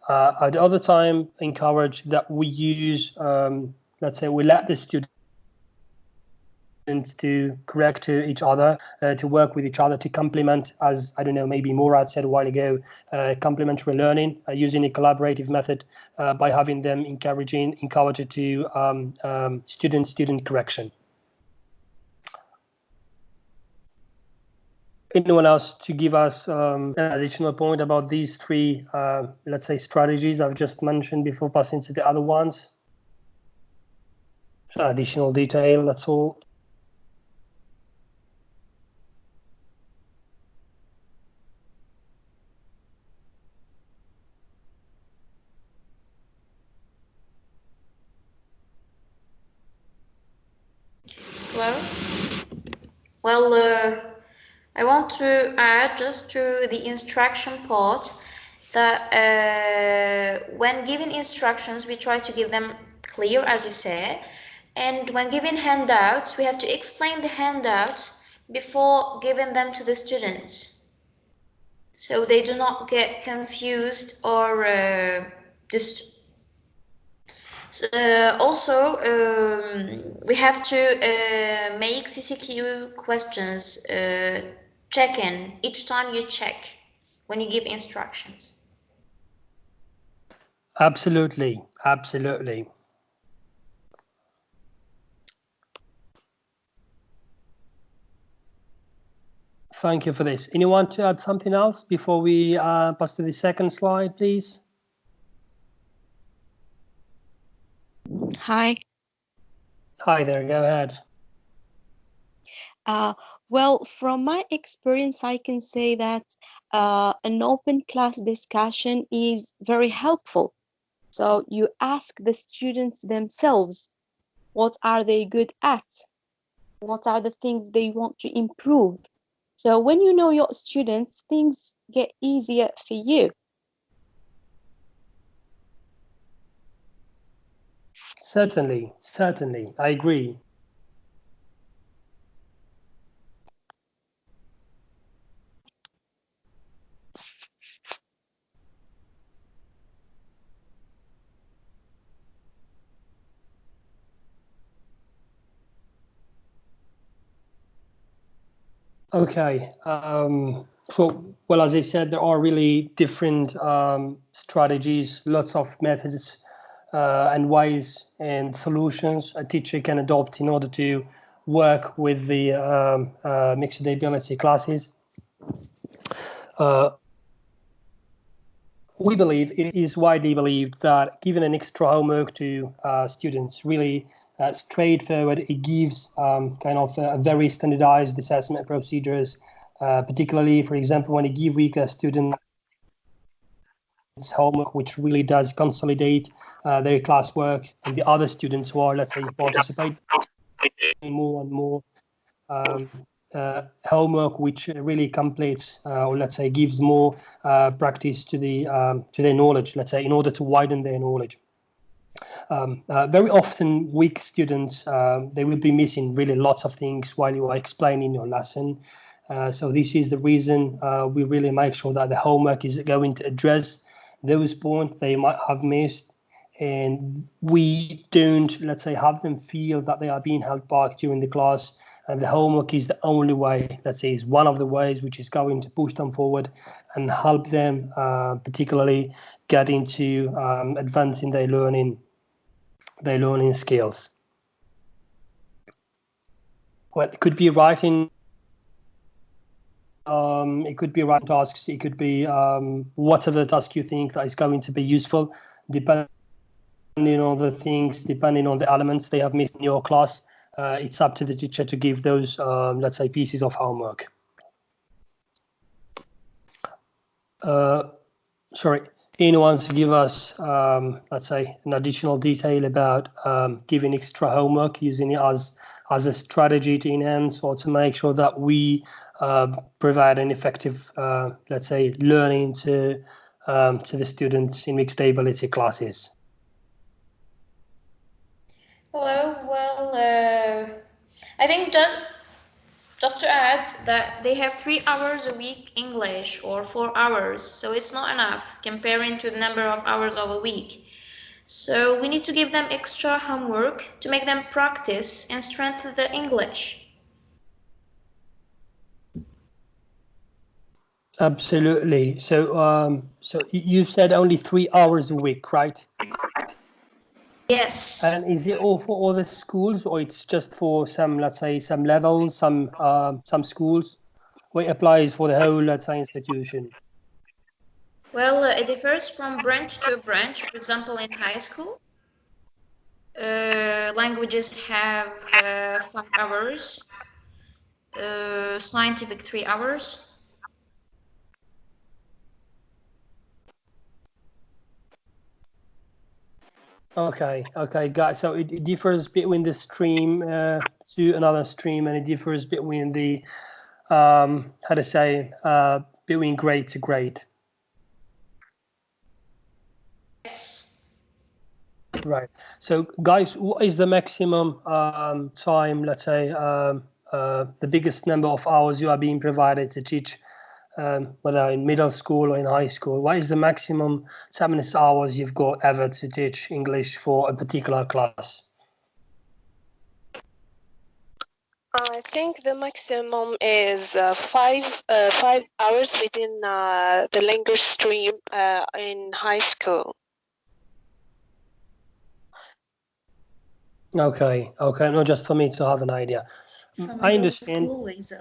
A: at the other time, encourage that we use, let's say, we let the students to correct to each other, to work with each other, to complement, as I don't know, maybe Murad said a while ago, complementary learning, using a collaborative method by having them encouraged to student correction. Anyone else to give us an additional point about these three, let's say, strategies I've just mentioned before passing to the other ones? So additional detail, that's all.
G: Hello? Well, I want to add just to the instruction part that when giving instructions, we try to give them clear, as you said. And when giving handouts, we have to explain the handouts before giving them to the students, so they do not get confused or just. Also, we have to make CCQ questions, check-in each time you check when you give instructions.
A: Absolutely, absolutely. Thank you for this. Anyone to add something else before we pass to the second slide, please?
F: Hi.
A: Hi there, go ahead.
F: Well, from my experience, I can say that an open class discussion is very helpful. So you ask the students themselves, what are they good at? What are the things they want to improve? So when you know your students, things get easier for you.
A: Certainly, I agree. Okay. Well, as I said, there are really different strategies, lots of methods and ways and solutions a teacher can adopt in order to work with the mixed ability classes. We believe, it is widely believed, that giving an extra homework to students really straightforward, it gives kind of a very standardized assessment procedures, particularly, for example, when you give weaker students homework, which really does consolidate their classwork, and the other students who are, let's say, participate more and more homework, which really completes or let's say gives more practice to their knowledge, let's say, in order to widen their knowledge. Very often weak students, they will be missing really lots of things while you are explaining your lesson. So this is the reason we really make sure that the homework is going to address those points they might have missed, and we don't, let's say, have them feel that they are being held back during the class. And the homework is the only way, let's say, is one of the ways which is going to push them forward and help them particularly get into advancing their learning skills. Well, it could be writing, it could be writing tasks, it could be whatever task you think that is going to be useful, depending on the things, depending on the elements they have missed in your class. It's up to the teacher to give those, let's say, pieces of homework. Sorry, anyone to give us, let's say, an additional detail about giving extra homework, using it as a strategy to enhance or to make sure that we provide an effective, let's say, learning to the students in mixed ability classes?
G: Hello. Well, I think just to add that they have 3 hours a week English or 4 hours, so it's not enough comparing to the number of hours of a week. So we need to give them extra homework to make them practice and strengthen their English.
A: Absolutely. So, so you said only 3 hours a week, right?
G: Yes.
A: And is it all for all the schools, or it's just for some, let's say, some levels, some schools, or it applies for the whole, let's say, institution?
G: Well, it differs from branch to branch. For example, in high school, languages have 5 hours, scientific 3 hours.
A: Okay, guys. So it differs between the stream to another stream, and it differs between the how to say between grade to grade.
G: Yes.
A: Right. So, guys, what is the maximum time? Let's say the biggest number of hours you are being provided to teach, whether in middle school or in high school. What is the maximum hours you've got ever to teach English for a particular class?
B: I think the maximum is 5 hours within the language stream in high school.
A: Okay, not just for me to have an idea.
E: For
A: I
E: middle
A: understand.
E: school is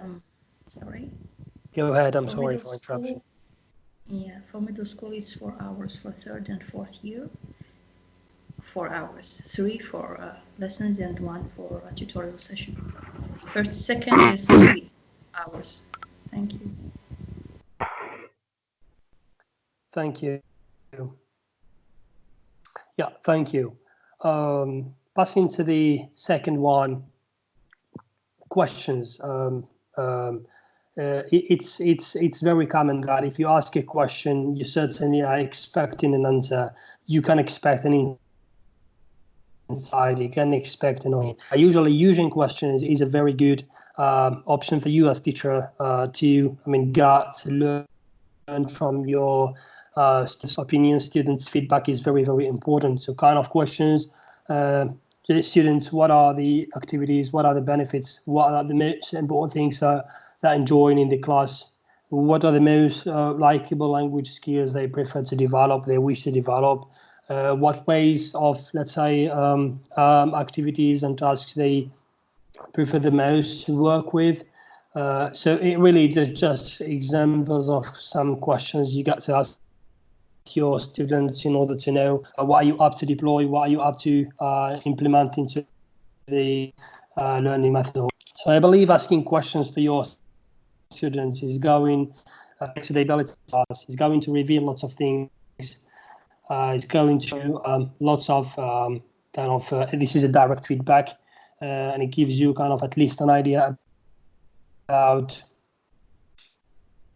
E: sorry.
A: Go ahead. I'm
E: For
A: sorry
E: middle
A: for interrupting.
E: school, yeah, for middle school it's 4 hours for third and fourth year. 4 hours, 3 for lessons and 1 for a tutorial session. First, second is 3 hours. Thank you.
A: Thank you. Yeah, thank you. Passing to the second one, questions. It's very common that if you ask a question, you certainly are expecting an answer. You can expect an insight. You can expect an answer. Usually, using questions is a very good option for you as teacher to, get to learn from your students' opinions. Students' feedback is very, very important. So, kind of questions. To the students, what are the activities, what are the benefits, what are the most important things that enjoying in the class, what are the most likable language skills they prefer to develop, they wish to develop, what ways of, let's say, activities and tasks they prefer the most to work with. So it really just examples of some questions you got to ask your students in order to know what are you up to deploy, what are you up to implement into the learning method. So I believe asking questions to your students is going to the ability task, is going to reveal lots of things, it's going to show lots of this is a direct feedback, and it gives you kind of at least an idea about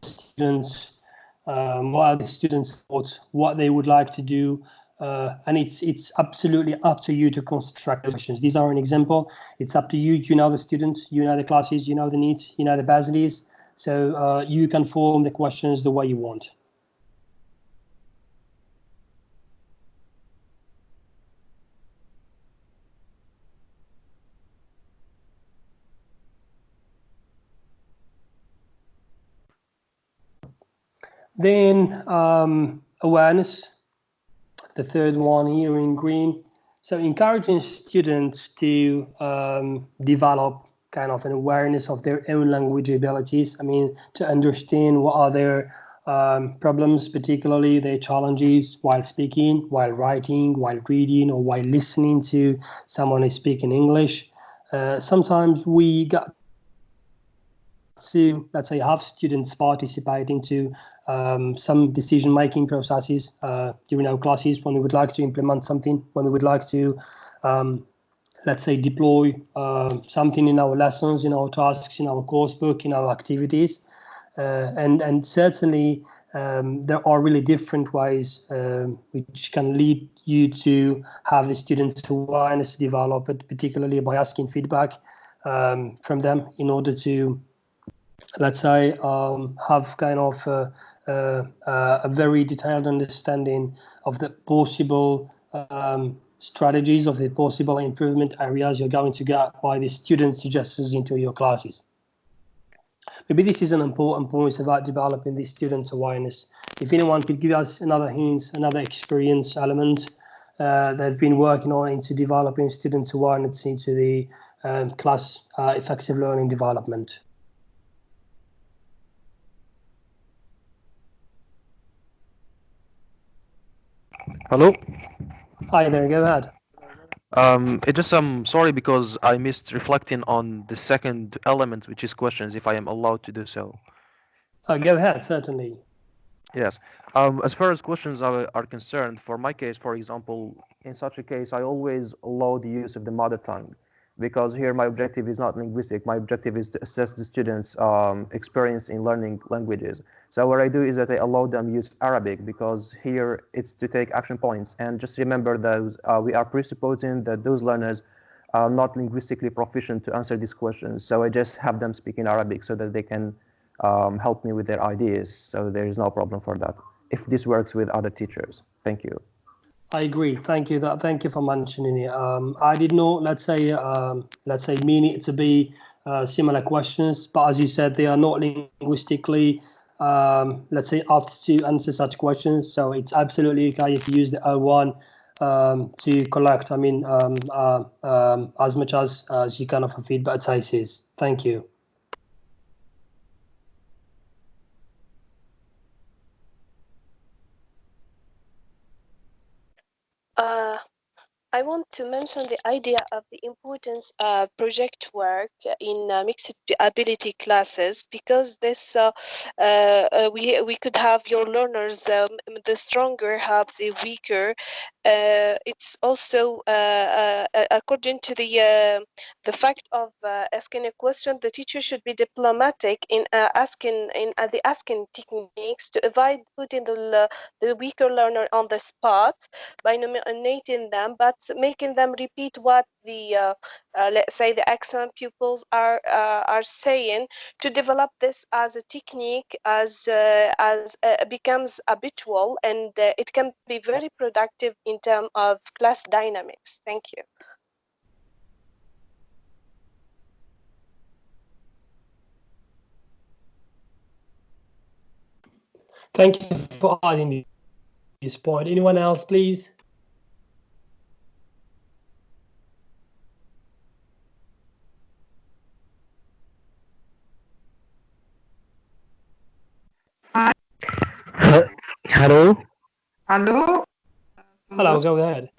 A: students, what are the students' thoughts, what they would like to do, and it's absolutely up to you to construct questions. These are an example. It's up to you. You know the students, you know the classes, you know the needs, you know the basics. So you can form the questions the way you want. Then awareness, the third one here in green. So encouraging students to develop kind of an awareness of their own language abilities. To understand what are their problems, particularly their challenges while speaking, while writing, while reading, or while listening to someone who's speaking English. Sometimes we got to, let's say, have students participating to some decision-making processes during our classes when we would like to implement something, when we would like to, let's say, deploy something in our lessons, in our tasks, in our course book, in our activities. And certainly there are really different ways which can lead you to have the students' awareness develop, particularly by asking feedback from them in order to, let's say, have kind of a very detailed understanding of the possible strategies, of the possible improvement areas you're going to get by the students' suggestions into your classes. Maybe this is an important point about developing the students' awareness. If anyone could give us another hint, another experience element they've been working on into developing students' awareness into the class effective learning development.
C: Hello?
A: Hi there, go ahead.
C: I'm sorry because I missed reflecting on the second element, which is questions, if I am allowed to do so.
A: Go ahead, certainly.
C: Yes. As far as questions are concerned, for my case, for example, in such a case, I always allow the use of the mother tongue, because here my objective is not linguistic. My objective is to assess the students' experience in learning languages. So what I do is that I allow them use Arabic, because here it's to take action points. And just remember those we are presupposing that those learners are not linguistically proficient to answer these questions. So I just have them speak in Arabic so that they can help me with their ideas. So there is no problem for that, if this works with other teachers. Thank you.
A: I agree. Thank you. Thank you for mentioning it. I did not, let's say, mean it to be similar questions, but as you said, they are not linguistically, let's say, apt to answer such questions. So it's absolutely okay if you use the O1 to collect. As much as you can of a feedback basis. Thank you.
B: I want to mention the idea of the importance of project work in mixed ability classes, because this we could have your learners, the stronger have the weaker. It's also according to the fact of asking a question, the teacher should be diplomatic in asking in the asking techniques to avoid putting the weaker learner on the spot by nominating them, but making them repeat what the let's say the excellent pupils are saying, to develop this as a technique as becomes habitual, and it can be very productive in terms of class dynamics. Thank you.
A: Thank you for adding this point. Anyone else, please?
D: Hello.
L: Hello.
A: Hello, go ahead.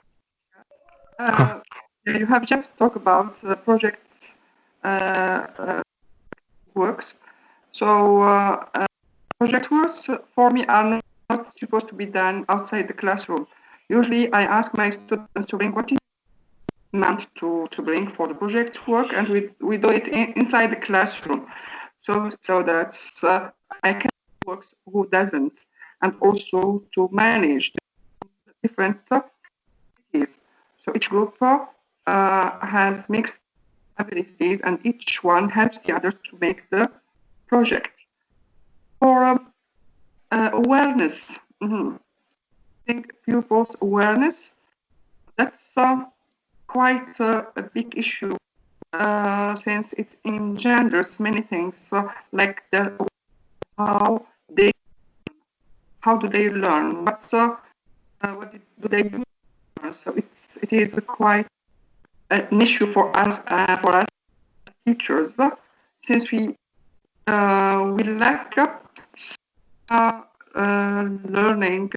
L: You have just talked about project works. So project works for me are not supposed to be done outside the classroom. Usually I ask my students to bring what is meant to bring for the project work, and we do it inside the classroom. So that's I can work who doesn't, and also to manage the different abilities. So each group has mixed abilities, and each one helps the other to make the project. For awareness, I think pupils' awareness, that's quite a big issue, since it engenders many things, like how do they learn, what do they do. So it is quite an issue for us teachers, since we lack learning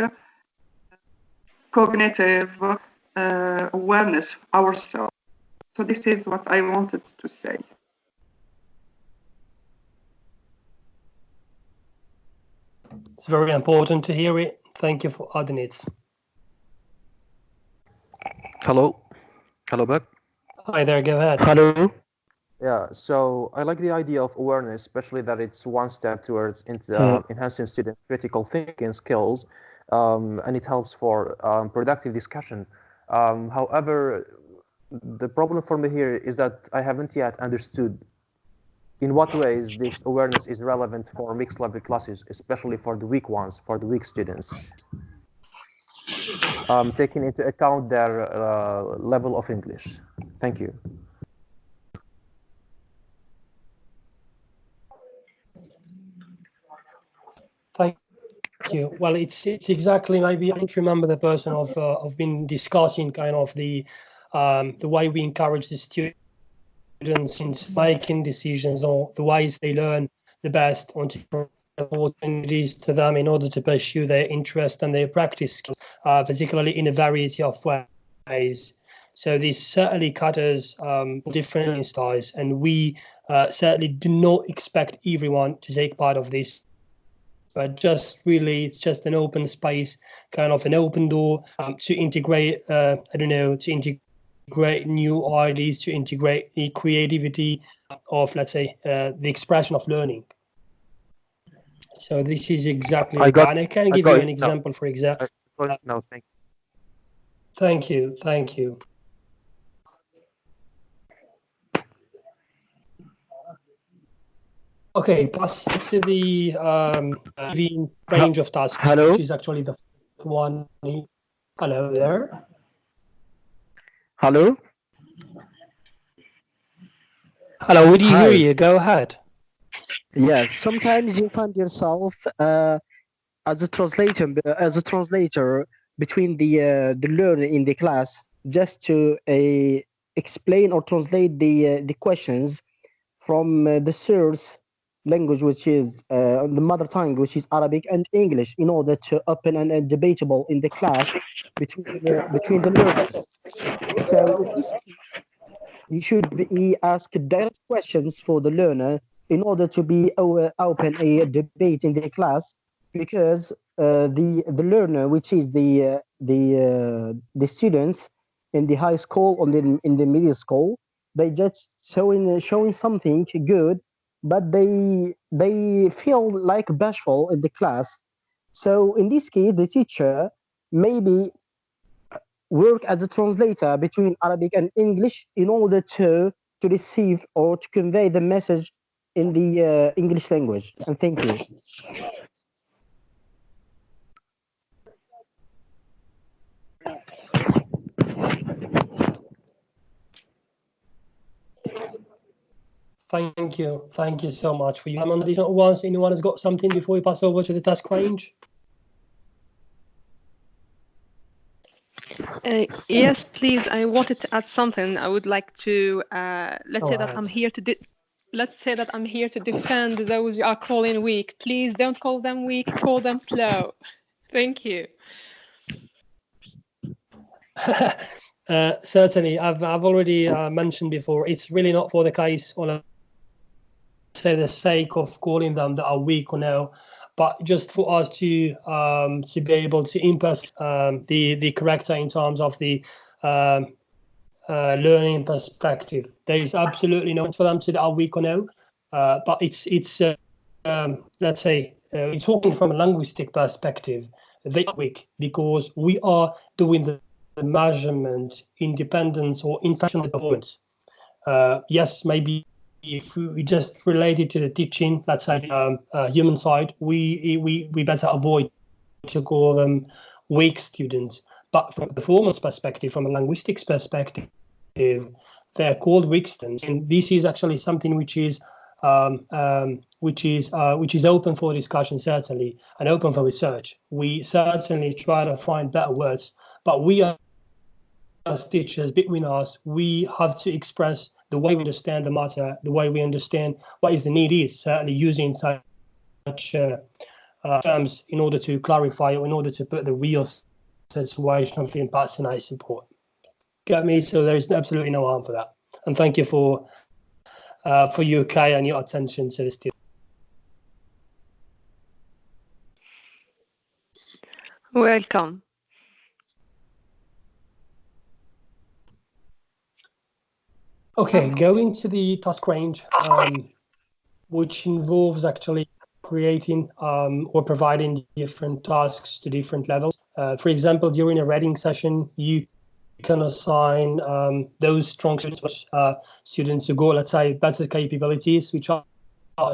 L: cognitive awareness ourselves. So this is what I wanted to say.
A: It's very important to hear it. Thank you for adding it.
C: Hello. Hello, back.
A: Hi there, go ahead.
D: Hello.
C: Yeah, so I like the idea of awareness, especially that it's one step towards enhancing students' critical thinking skills, and it helps for productive discussion. However, the problem for me here is that I haven't yet understood in what ways this awareness is relevant for mixed level classes, especially for the weak ones, for the weak students, taking into account their level of English. Thank you.
A: Thank you. Well, it's exactly, maybe I don't remember the person of been discussing kind of the way we encourage the students in making decisions, or the ways they learn the best, on to provide opportunities to them in order to pursue their interest and their practice skills, particularly in a variety of ways. So this certainly caters different styles, and we certainly do not expect everyone to take part of this, but just really it's just an open space, kind of an open door to integrate, to integrate new ideas, to integrate the creativity of, let's say, the expression of learning. So this is exactly and I can give you an example, for example.
C: No, thank you.
A: Thank you. Thank you. Okay, passing to the range of tasks,
D: Hello?
A: which is actually the one. Hello there.
D: Hello?
A: Hello, we do
D: Hi.
A: hear you. Go ahead.
D: Yes, sometimes you find yourself as a translator between the learner in the class, just to explain or translate the questions from the source language, which is the mother tongue, which is Arabic and English, in order to open and debatable in the class between the learners. So in this case, you should be ask direct questions for the learner in order to be open a debate in the class, because the learner, which is the students in the high school or in the middle school, they just showing something good, but they feel like bashful in the class. So in this case, the teacher maybe work as a translator between Arabic and English in order to receive or to convey the message in the English language. And thank you.
A: Thank you so much for you. On additional ones, anyone has got something before we pass over to the task range?
J: Yes, please. I wanted to add something. I would like to let's say that I'm here to let's say that I'm here to defend those you are calling weak. Please don't call them weak. Call them slow. Thank you.
A: Certainly, I've already mentioned before. It's really not for the case on say the sake of calling them that are weak or no, but just for us to be able to input the corrector in terms of the learning perspective. There is absolutely no for them to that are weak or no, but it's let's say talking from a linguistic perspective, they are weak because we are doing the measurement independence or intentional performance. Yes, maybe if we just related to the teaching, let's say human side, we better avoid to call them weak students. But from a performance perspective, from a linguistics perspective, they're called weak students, and this is actually something which is open for discussion, certainly, and open for research. We certainly try to find better words, but we are as teachers, between us, we have to express the way we understand the matter, the way we understand what is the need is, certainly using such terms in order to clarify or in order to put the real situation of the person is important. Get me? So there is absolutely no harm for that. And thank you for your care and your attention to this.
J: Welcome.
A: Okay, going to the task range, which involves actually creating or providing different tasks to different levels. For example, during a reading session, you can assign those strong students who go, let's say, better capabilities, which are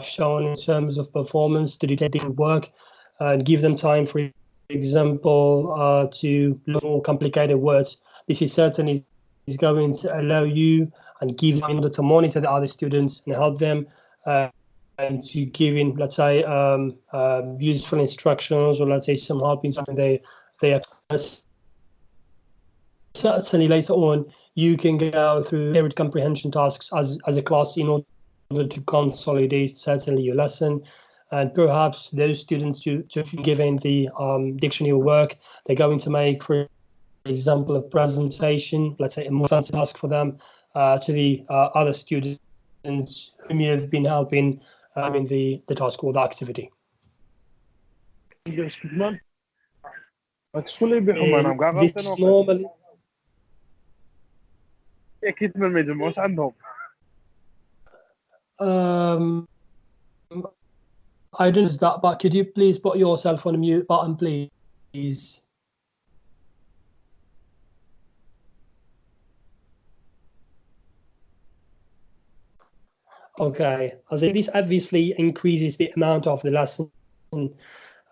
A: shown in terms of performance to detect different work, and give them time, for example, to learn more complicated words. This is certainly is going to allow you and give you in order to monitor the other students and help them and to give in, let's say, useful instructions or let's say some help in something they are. Certainly later on, you can go through varied comprehension tasks as a class in order to consolidate certainly your lesson. And perhaps those students to given the dictionary work, they're going to make, for example, a presentation, let's say a more fancy task for them to the other students whom you have been helping in the task or the activity. This normally
M: اكيد ما يجمعوش عندهم.
A: I don't know that, but could you please put yourself on a mute button, please? Okay, as this obviously increases the amount of the lesson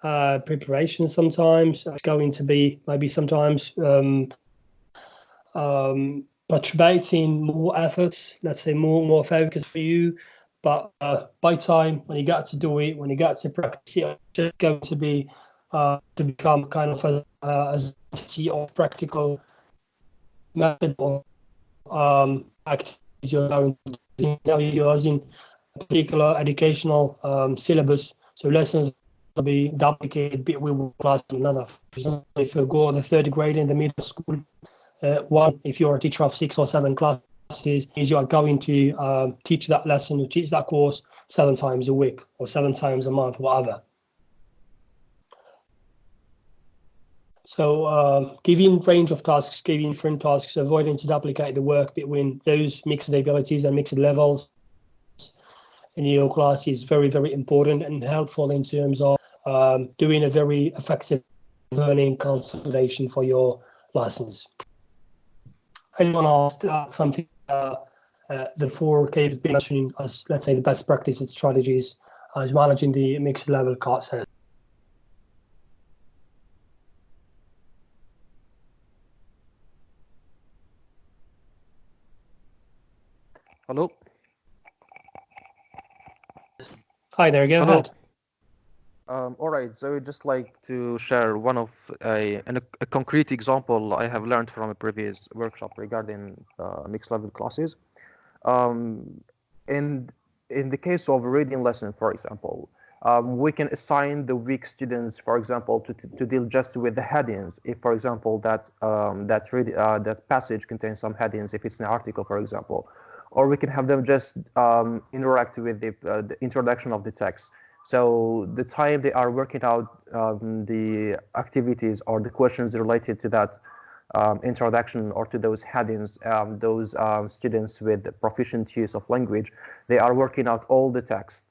A: preparation. Sometimes it's going to be maybe sometimes perturbating more efforts, let's say more focus for you. But by time when you get to do it, when you get to practice it, it's going to be to become kind of a of practical method or activities you're going to be using particular educational syllabus, so lessons will be duplicated between one class and another. For example, if you go the third grade in the middle school, if you're a teacher of 6 or 7 classes, is you are going to teach that lesson or teach that course 7 times a week or 7 times a month, whatever. So giving range of tasks, giving different tasks, avoiding to duplicate the work between those mixed abilities and mixed levels in your class is very, very important and helpful in terms of doing a very effective learning consolidation for your lessons. Anyone asked something the 4 K's been mentioning as, let's say, the best practices strategies as managing the mixed level classes.
C: Hello?
A: Hi there, go ahead.
C: All right, so I'd just like to share one of a concrete example I have learned from a previous workshop regarding mixed level classes. In the case of a reading lesson, for example, we can assign the weak students, for example, to deal just with the headings. If, for example, that passage contains some headings, if it's an article, for example, or we can have them just interact with the introduction of the text. So the time they are working out the activities or the questions related to that introduction or to those headings, those students with proficient use of language, they are working out all the text.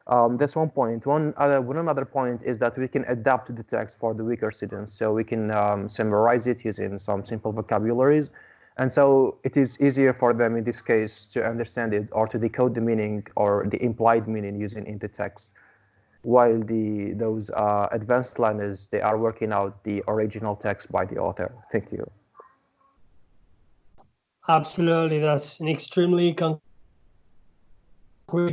C: That's one point. One other point is that we can adapt the text for the weaker students. So we can summarize it using some simple vocabularies. And so it is easier for them in this case to understand it or to decode the meaning or the implied meaning using in the text. While those advanced learners, they are working out the original text by the author. Thank you.
A: Absolutely, that's an extremely concrete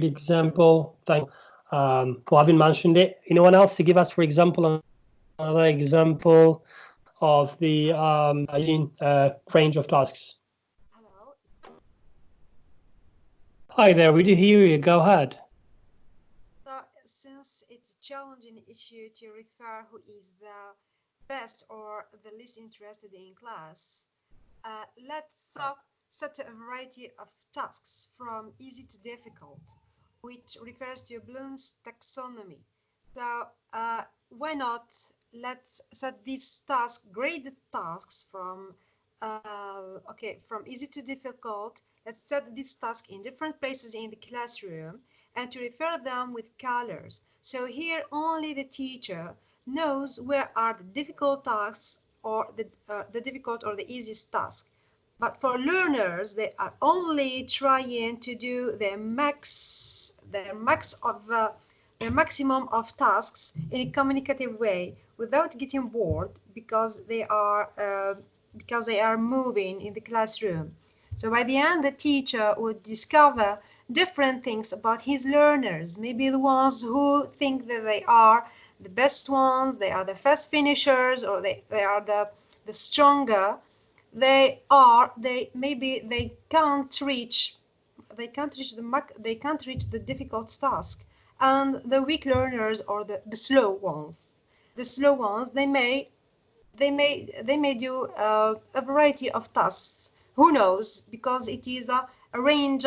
A: example. Thank you for having mentioned it. Anyone else to give us, for example, another example of the range of tasks?
N: Hello.
A: Hi there, we do hear you. Go ahead.
N: Since it's a challenging issue to refer who is the best or the least interested in class, let's set a variety of tasks from easy to difficult, which refers to Bloom's taxonomy. So why not let's set these graded tasks from easy to difficult. Let's set these tasks in different places in the classroom and to refer them with colors. So here only the teacher knows where are the difficult tasks or the difficult or the easiest task. But for learners, they are only trying to do their maximum of tasks in a communicative way without getting bored because they are moving in the classroom. So by the end, the teacher would discover different things about his learners, maybe the ones who think that they are the best ones, they are the fast finishers, or they are the stronger. They can't reach the difficult task, and the weak learners or the slow ones. The slow ones, they may do a variety of tasks. Who knows? Because it is a range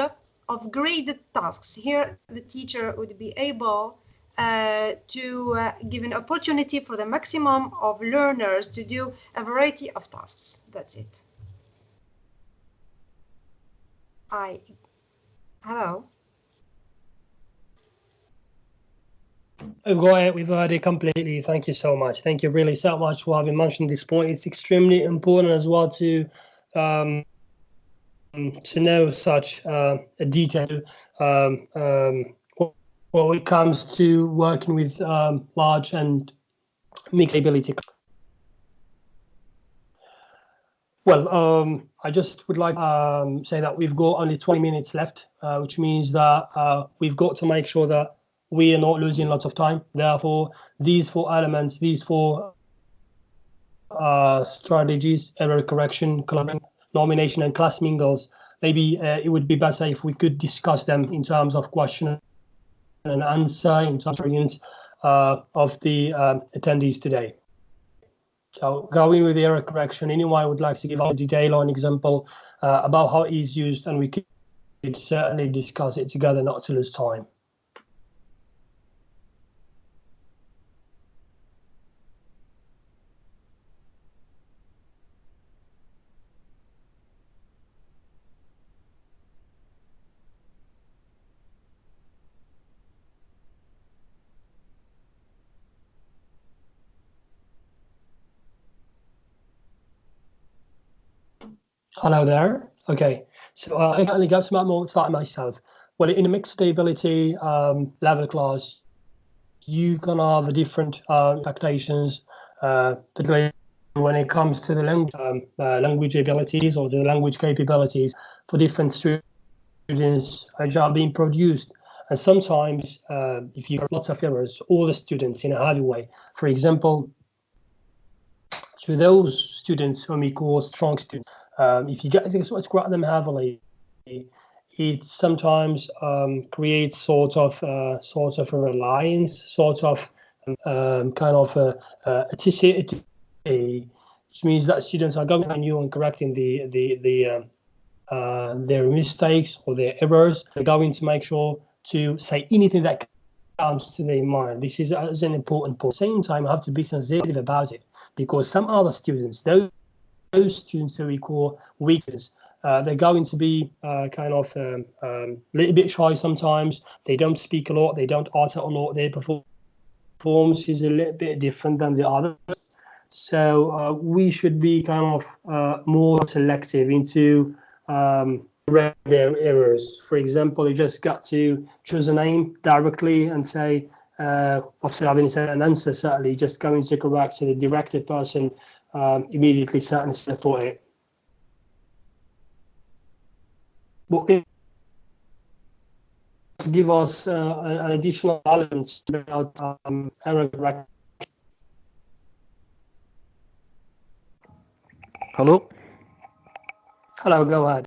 N: of graded tasks. Here, the teacher would be able to give an opportunity for the maximum of learners to do a variety of tasks. That's it. Hello.
A: We've heard it completely. Thank you so much. Thank you really so much for having mentioned this point. It's extremely important as well to know such a detail when it comes to working with large and mixed ability. Well, I just would like to say that we've got only 20 minutes left, which means that we've got to make sure that we are not losing lots of time. Therefore, these 4 elements, these 4 strategies, error correction, collaboration, nomination, and class mingles, maybe it would be better if we could discuss them in terms of question and answer, in terms of experience of the attendees today. So going with the error correction, anyone would like to give a detail or an example about how it is used, and we could certainly discuss it together, not to lose time. Hello there. Okay, so I can give some more start myself. Well, in a mixed stability level class, you can have different expectations, particularly when it comes to the language abilities or the language capabilities for different students which are being produced. And sometimes, if you have lots of errors, all the students in a heavy way. For example, to those students whom we call strong students, if you get to grab them heavily, it sometimes creates sort of a reliance, sort of kind of a toxicity, which means that students are going on you and correcting their mistakes or their errors. They're going to make sure to say anything that comes to their mind. This is an important point. At the same time, I have to be sensitive about it, because some other students, those students that we call weak students, they're going to be kind of a little bit shy sometimes. They don't speak a lot. They don't utter a lot. Their performance is a little bit different than the others. So we should be kind of more selective into their errors. For example, you just got to choose a name directly and say, obviously having an answer, certainly just going to correct to the directed person immediately, certainly for it. But it give us an additional element about error correction.
C: Hello?
A: Hello, go ahead.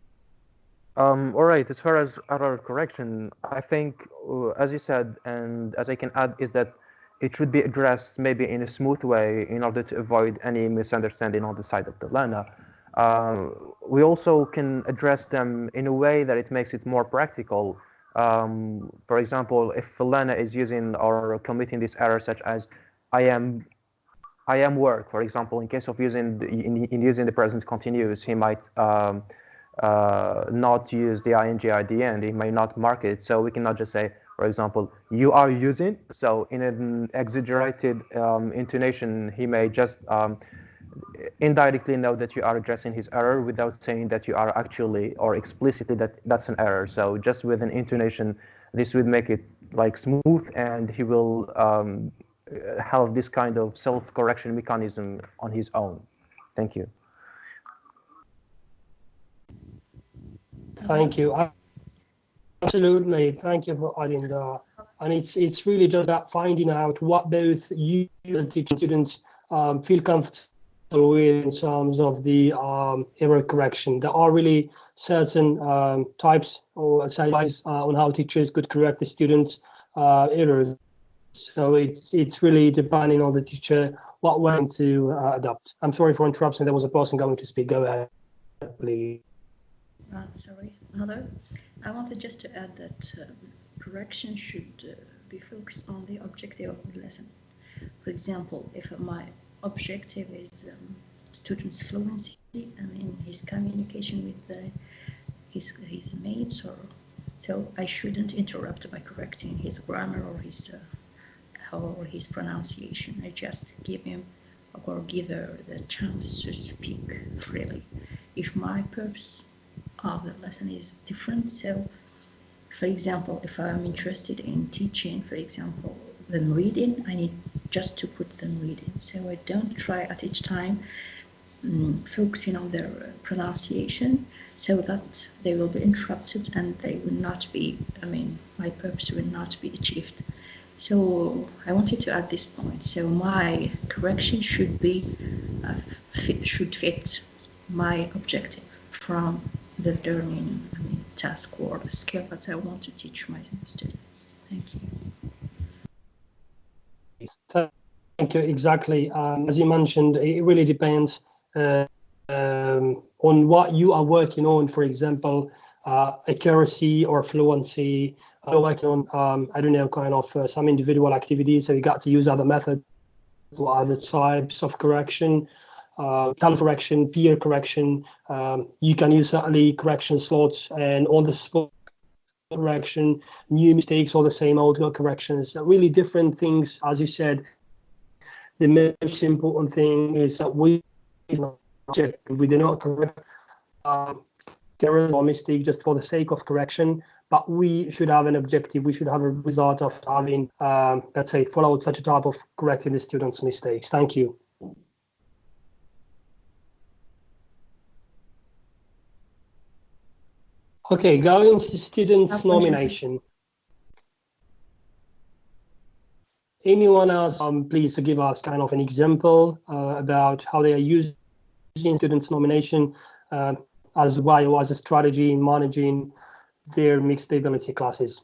C: All right, as far as error correction, I think, as you said, and as I can add, is that it should be addressed maybe in a smooth way in order to avoid any misunderstanding on the side of the learner. We also can address them in a way that it makes it more practical. For example, if a learner is using or committing this error such as I am work, for example, in case of using the present continuous, he might not use the ing at the end. He may not mark it. So we cannot just say, for example, you are using. So in an exaggerated intonation, he may just indirectly know that you are addressing his error without saying that you are actually or explicitly that that's an error. So just with an intonation, this would make it like smooth, and he will have this kind of self-correction mechanism on his own. Thank you.
A: Thank you. Absolutely. Thank you for adding that. And it's really just about finding out what both you and teaching students feel comfortable with in terms of the error correction. There are really certain types or sides on how teachers could correct the students' errors. So it's really depending on the teacher what way to adopt. I'm sorry for interrupting. There was a person going to speak. Go ahead, please.
E: Sorry. Hello. I wanted just to add that correction should be focused on the objective of the lesson. For example, if my objective is student's fluency and in his communication with his mates, so I shouldn't interrupt by correcting his grammar or his pronunciation. I just give him or give her the chance to speak freely. If my purpose of the lesson is different, so for example, if I'm interested in teaching, for example, them reading, I need just to put them reading. So I don't try at each time focusing on their pronunciation so that they will be interrupted and they will not be, my purpose will not be achieved. So I wanted to add this point. So my correction should be should fit my objective from the learning task or skill that I want to teach my students. Thank you.
A: Thank you. Exactly. As you mentioned, it really depends on what you are working on. For example, accuracy or fluency. You're working on, I don't know, kind of some individual activities. So you got to use other methods or other types of correction, self-correction, peer correction. You can use certainly correction slots and on the spot correction, new mistakes or the same old corrections. Really different things, as you said. The most important thing is that we do not correct errors or mistakes just for the sake of correction, but we should have an objective. We should have a result of having, let's say, followed such a type of correcting the students' mistakes. Thank you. Okay, going to students' nomination. Anyone else, please, to give us kind of an example about how they are using students' nomination as well as a strategy in managing their mixed ability classes.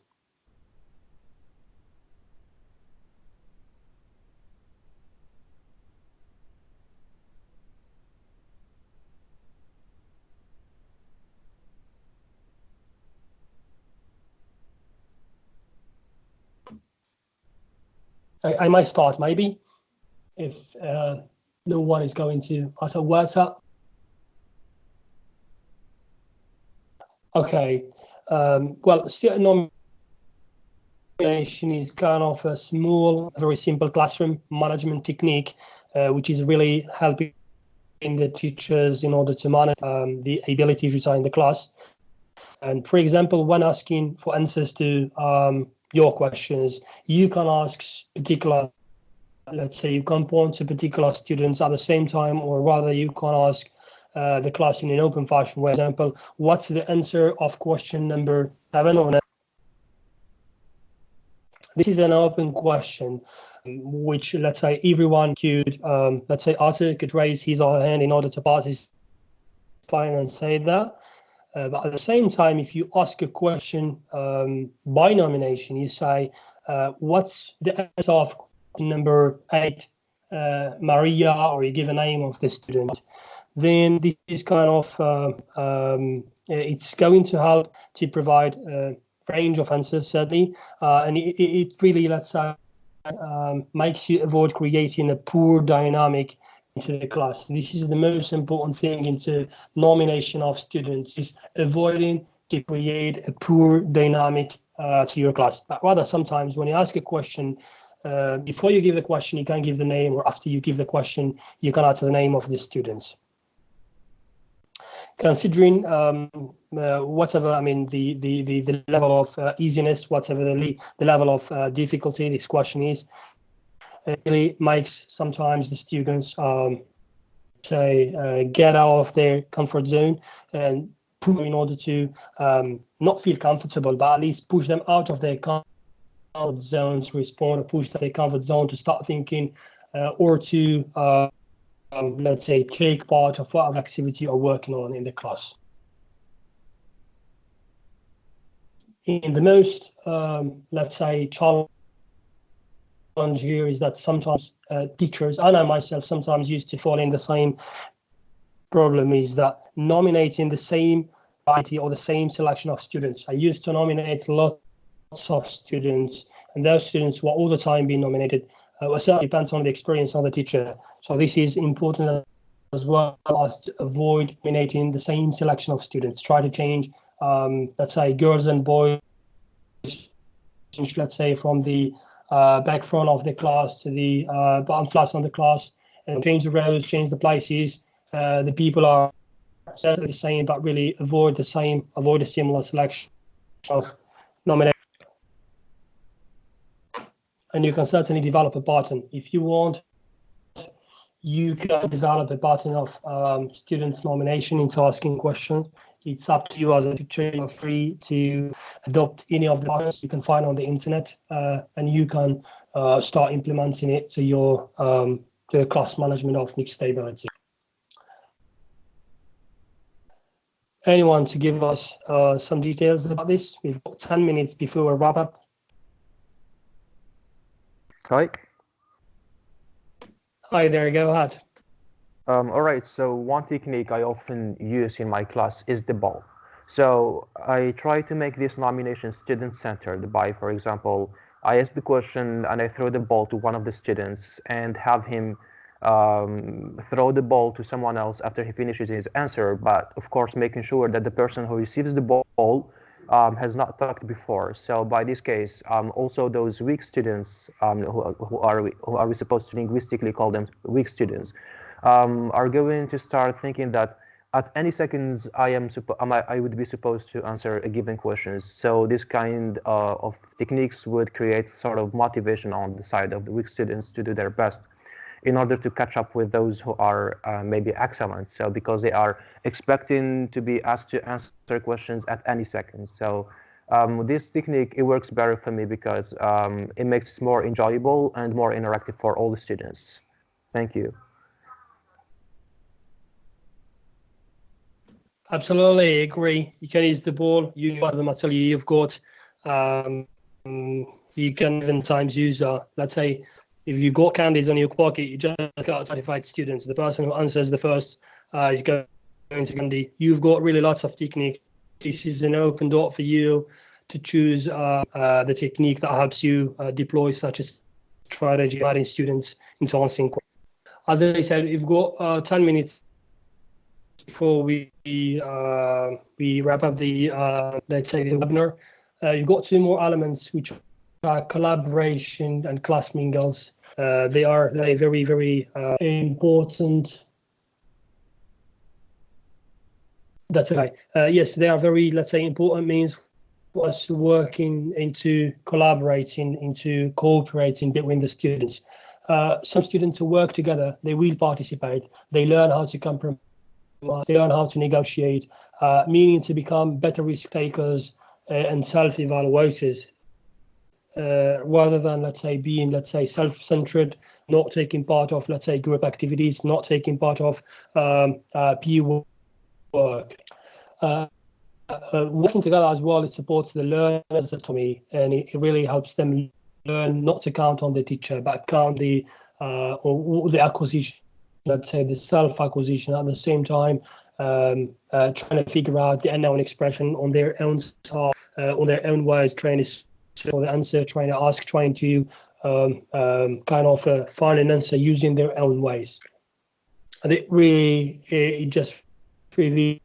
A: I might start maybe if no one is going to answer words up. Okay, well, student nomination is kind of a small, very simple classroom management technique, which is really helping the teachers in order to manage the ability to in the class. And for example, when asking for answers to your questions, you can ask particular, let's say you can point to particular students at the same time, or rather you can ask the class in an open fashion. For example, what's the answer of question number 7 or 9? This is an open question, which let's say everyone could, let's say Arthur could raise his or her hand in order to participate and say that. But at the same time, if you ask a question by nomination, you say, what's the answer of number 8, Maria, or you give a name of the student, then this is kind of, it's going to help to provide a range of answers, certainly, and it really, let's say, makes you avoid creating a poor dynamic into the class. This is the most important thing into nomination of students, is avoiding to create a poor dynamic to your class. But rather, sometimes when you ask a question, before you give the question, you can give the name, or after you give the question, you can answer the name of the students. Considering whatever, I mean, the level of easiness, whatever the level of difficulty this question is, it really makes sometimes the students say get out of their comfort zone and push in order to not feel comfortable, but at least push them out of their comfort zone to respond, or push their comfort zone to start thinking, or to let's say take part of whatever activity you're working on in the class. In the most let's say challenge here is that sometimes teachers, and I myself sometimes used to fall in the same problem, is that nominating the same variety or the same selection of students. I used to nominate lots of students, and those students were all the time being nominated. Well, certainly depends on the experience of the teacher. So this is important as well as to avoid nominating the same selection of students. Try to change, let's say, girls and boys, let's say, from the back front of the class to the bottom class of the class, and change the rows, change the places. The people are certainly the same, but really avoid a similar selection of nomination. And you can certainly develop a pattern. If you want, you can develop a pattern of students' nomination into asking questions. It's up to you as a teacher. You're free to adopt any of the patterns you can find on the internet, and you can start implementing it to your the class management of mixed ability. Anyone to give us some details about this? We've got 10 minutes before we wrap up.
C: Hi.
A: Hi there, go ahead.
C: All right, so one technique I often use in my class is the ball. So I try to make this nomination student-centered by, for example, I ask the question and I throw the ball to one of the students and have him throw the ball to someone else after he finishes his answer, but of course making sure that the person who receives the ball has not talked before. So by this case, also those weak students, who are we supposed to linguistically call them weak students, are going to start thinking that at any seconds I would be supposed to answer a given question. So this kind of techniques would create sort of motivation on the side of the weak students to do their best in order to catch up with those who are maybe excellent. So because they are expecting to be asked to answer questions at any second. So this technique, it works better for me because it makes it more enjoyable and more interactive for all the students. Thank you.
A: Absolutely agree. You can use the ball. You have the material you've got. You can even times use, let's say, if you got candies on your pocket, you just got certified students. The person who answers the first is going to candy. You've got really lots of techniques. This is an open door for you to choose the technique that helps you deploy such a strategy, inviting students into answering questions. As I said, we've got 10 minutes before we wrap up the let's say the webinar. You've got two more elements, which are collaboration and class mingles. They are very, very important. That's okay. Yes, they are very, let's say, important means for us working into collaborating, into cooperating between the students. Some students who work together, they will participate. They learn how to compromise. They learn how to negotiate, meaning to become better risk takers and self-evaluators, rather than, let's say, being, let's say, self-centered, not taking part of, let's say, group activities, not taking part of peer work. Working together as well, it supports the learners to me, and it really helps them learn not to count on the teacher, but count the or the acquisition, let's say the self-acquisition at the same time, trying to figure out the unknown expression on their own side, on their own ways, trying to for the answer, trying to ask, trying to kind of find an answer using their own ways. And it just really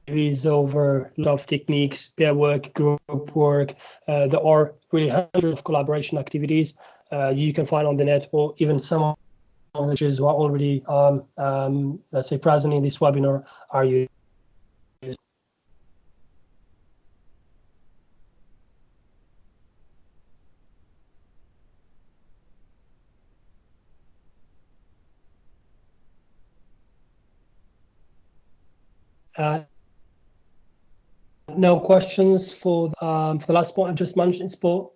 A: is over a lot of techniques, pair work, group work. There are really hundreds of collaboration activities you can find on the net, or even some of which is what already let's say present in this webinar are used. No questions for the last point I just mentioned, sport.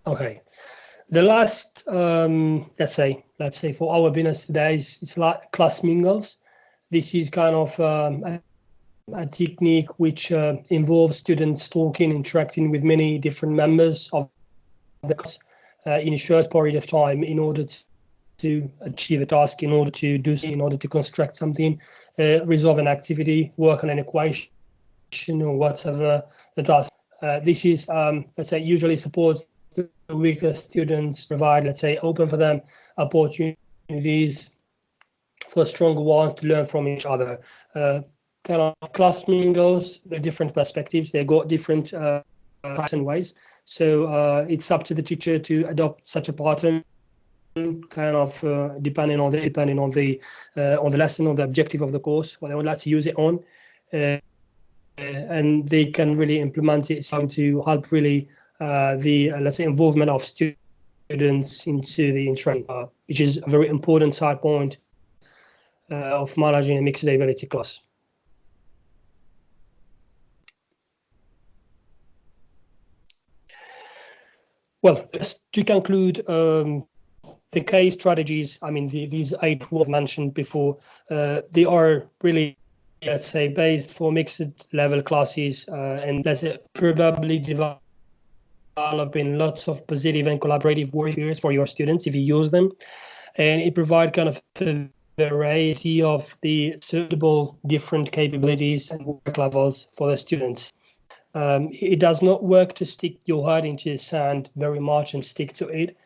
A: Okay, the last let's say for our business today is like class mingles. This is kind of a technique which involves students talking, interacting with many different members of the class in a short period of time in order to achieve a task, in order to do, in order to construct something, resolve an activity, work on an equation, or whatever the task. This is, let's say, usually supports the weaker students, provide, let's say, open for them opportunities for stronger ones to learn from each other. Kind of class mingles, they're different perspectives, they got different pattern ways. So it's up to the teacher to adopt such a pattern, kind of depending on the lesson or the objective of the course, what they would like to use it on, and they can really implement it to help really the let's say involvement of students into the instruction, which is a very important side point of managing a mixed ability class. Well, just to conclude, the case strategies, I mean, these 8 we've mentioned before, they are really, let's say, based for mixed level classes, and let's say probably developing lots of positive and collaborative work experience for your students if you use them. And it provides kind of a variety of the suitable different capabilities and work levels for the students. It does not work to stick your head into the sand very much and stick to it.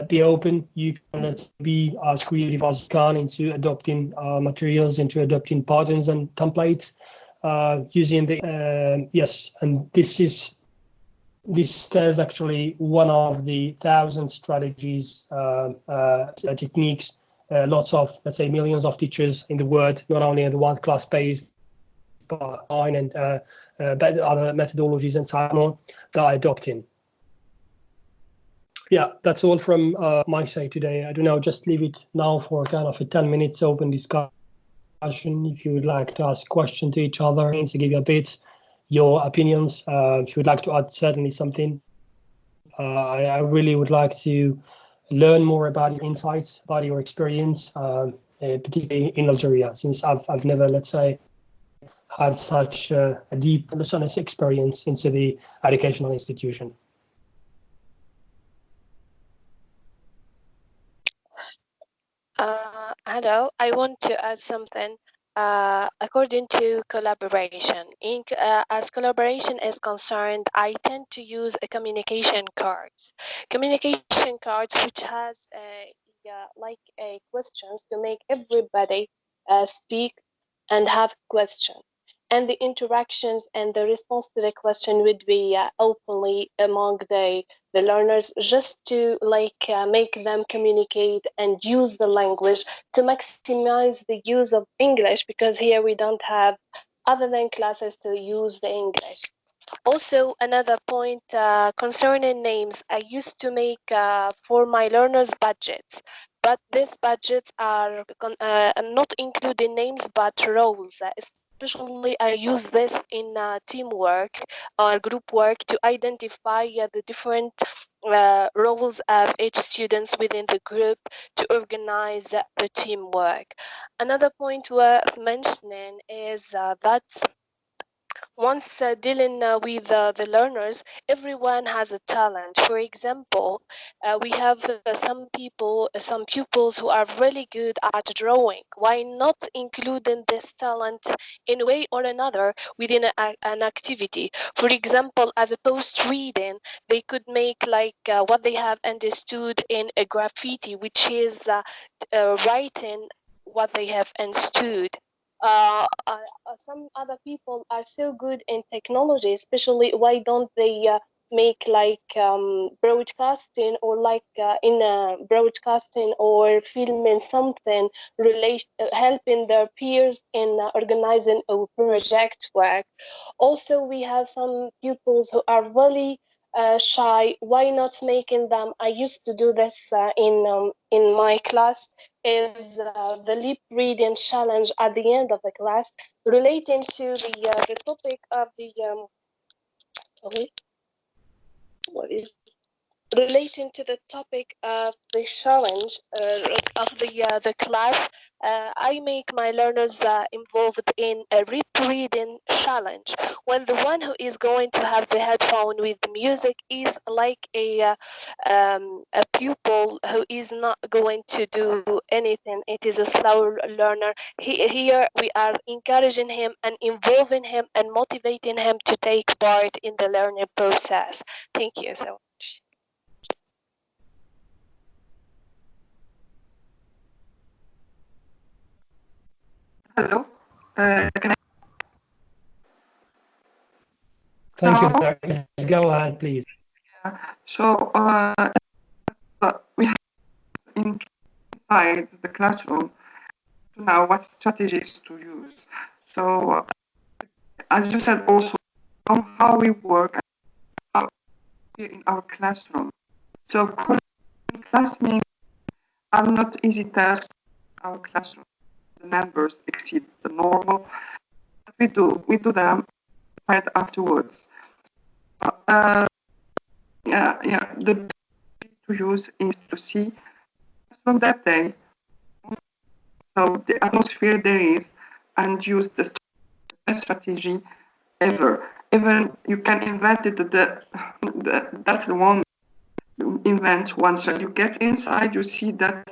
A: Be open. You can let's be as creative as you can into adopting materials, into adopting patterns and templates, using the yes. And this is actually one of the 1,000 strategies, techniques. Lots of, let's say, millions of teachers in the world, not only in the one class based, but online and other methodologies and so on that are adopting. Yeah, that's all from my side today. I don't know, just leave it now for kind of a 10 minutes open discussion. If you would like to ask questions to each other, to give you a bit your opinions. If you would like to add certainly something, I really would like to learn more about your insights, about your experience, particularly in Algeria, since I've never, let's say, had such a deep and honest experience into the educational institution.
B: Hello, I want to add something. According to collaboration, as collaboration is concerned, I tend to use a communication cards. Communication cards, which has like questions to make everybody speak and have questions. And the interactions and the response to the question would be openly among the learners, just to make them communicate and use the language to maximize the use of English, because here we don't have other than classes to use the English. Also, another point concerning names, I used to make for my learners budgets, but these budgets are not including names but roles. Especially, I use this in teamwork or group work to identify the different roles of each students within the group to organize the teamwork. Another point worth mentioning is that once dealing with the learners, everyone has a talent. For example, we have some pupils who are really good at drawing. Why not including this talent in a way or another within an activity? For example, as opposed to reading, they could make what they have understood in a graffiti, which is writing what they have understood. Some other people are so good in technology, especially why don't they make broadcasting or in broadcasting or filming something helping their peers in organizing a project work. Also, we have some pupils who are really shy. Why not making them? I used to do this in my class. Is the lip reading challenge at the end of the class, relating to the topic of the sorry, what is relating to the topic of the challenge of the class. I make my learners involved in a lip reading challenge, when the one who is going to have the headphone with music is like a pupil who is not going to do anything. It is a slow learner. Here we are encouraging him and involving him and motivating him to take part in the learning process. Thank you so much.
L: Hello. Can I?
A: Thank you. Let's go ahead, please.
L: Yeah. So we have inside the classroom now what strategies to use. So as you said, also how we work in our classroom. So classmates are not easy tasks in our classroom. The numbers exceed the normal. We do them right afterwards. the to use is to see from that day, so the atmosphere there is, and use the best strategy ever. Even you can invent it that's the one invent once you get inside, you see that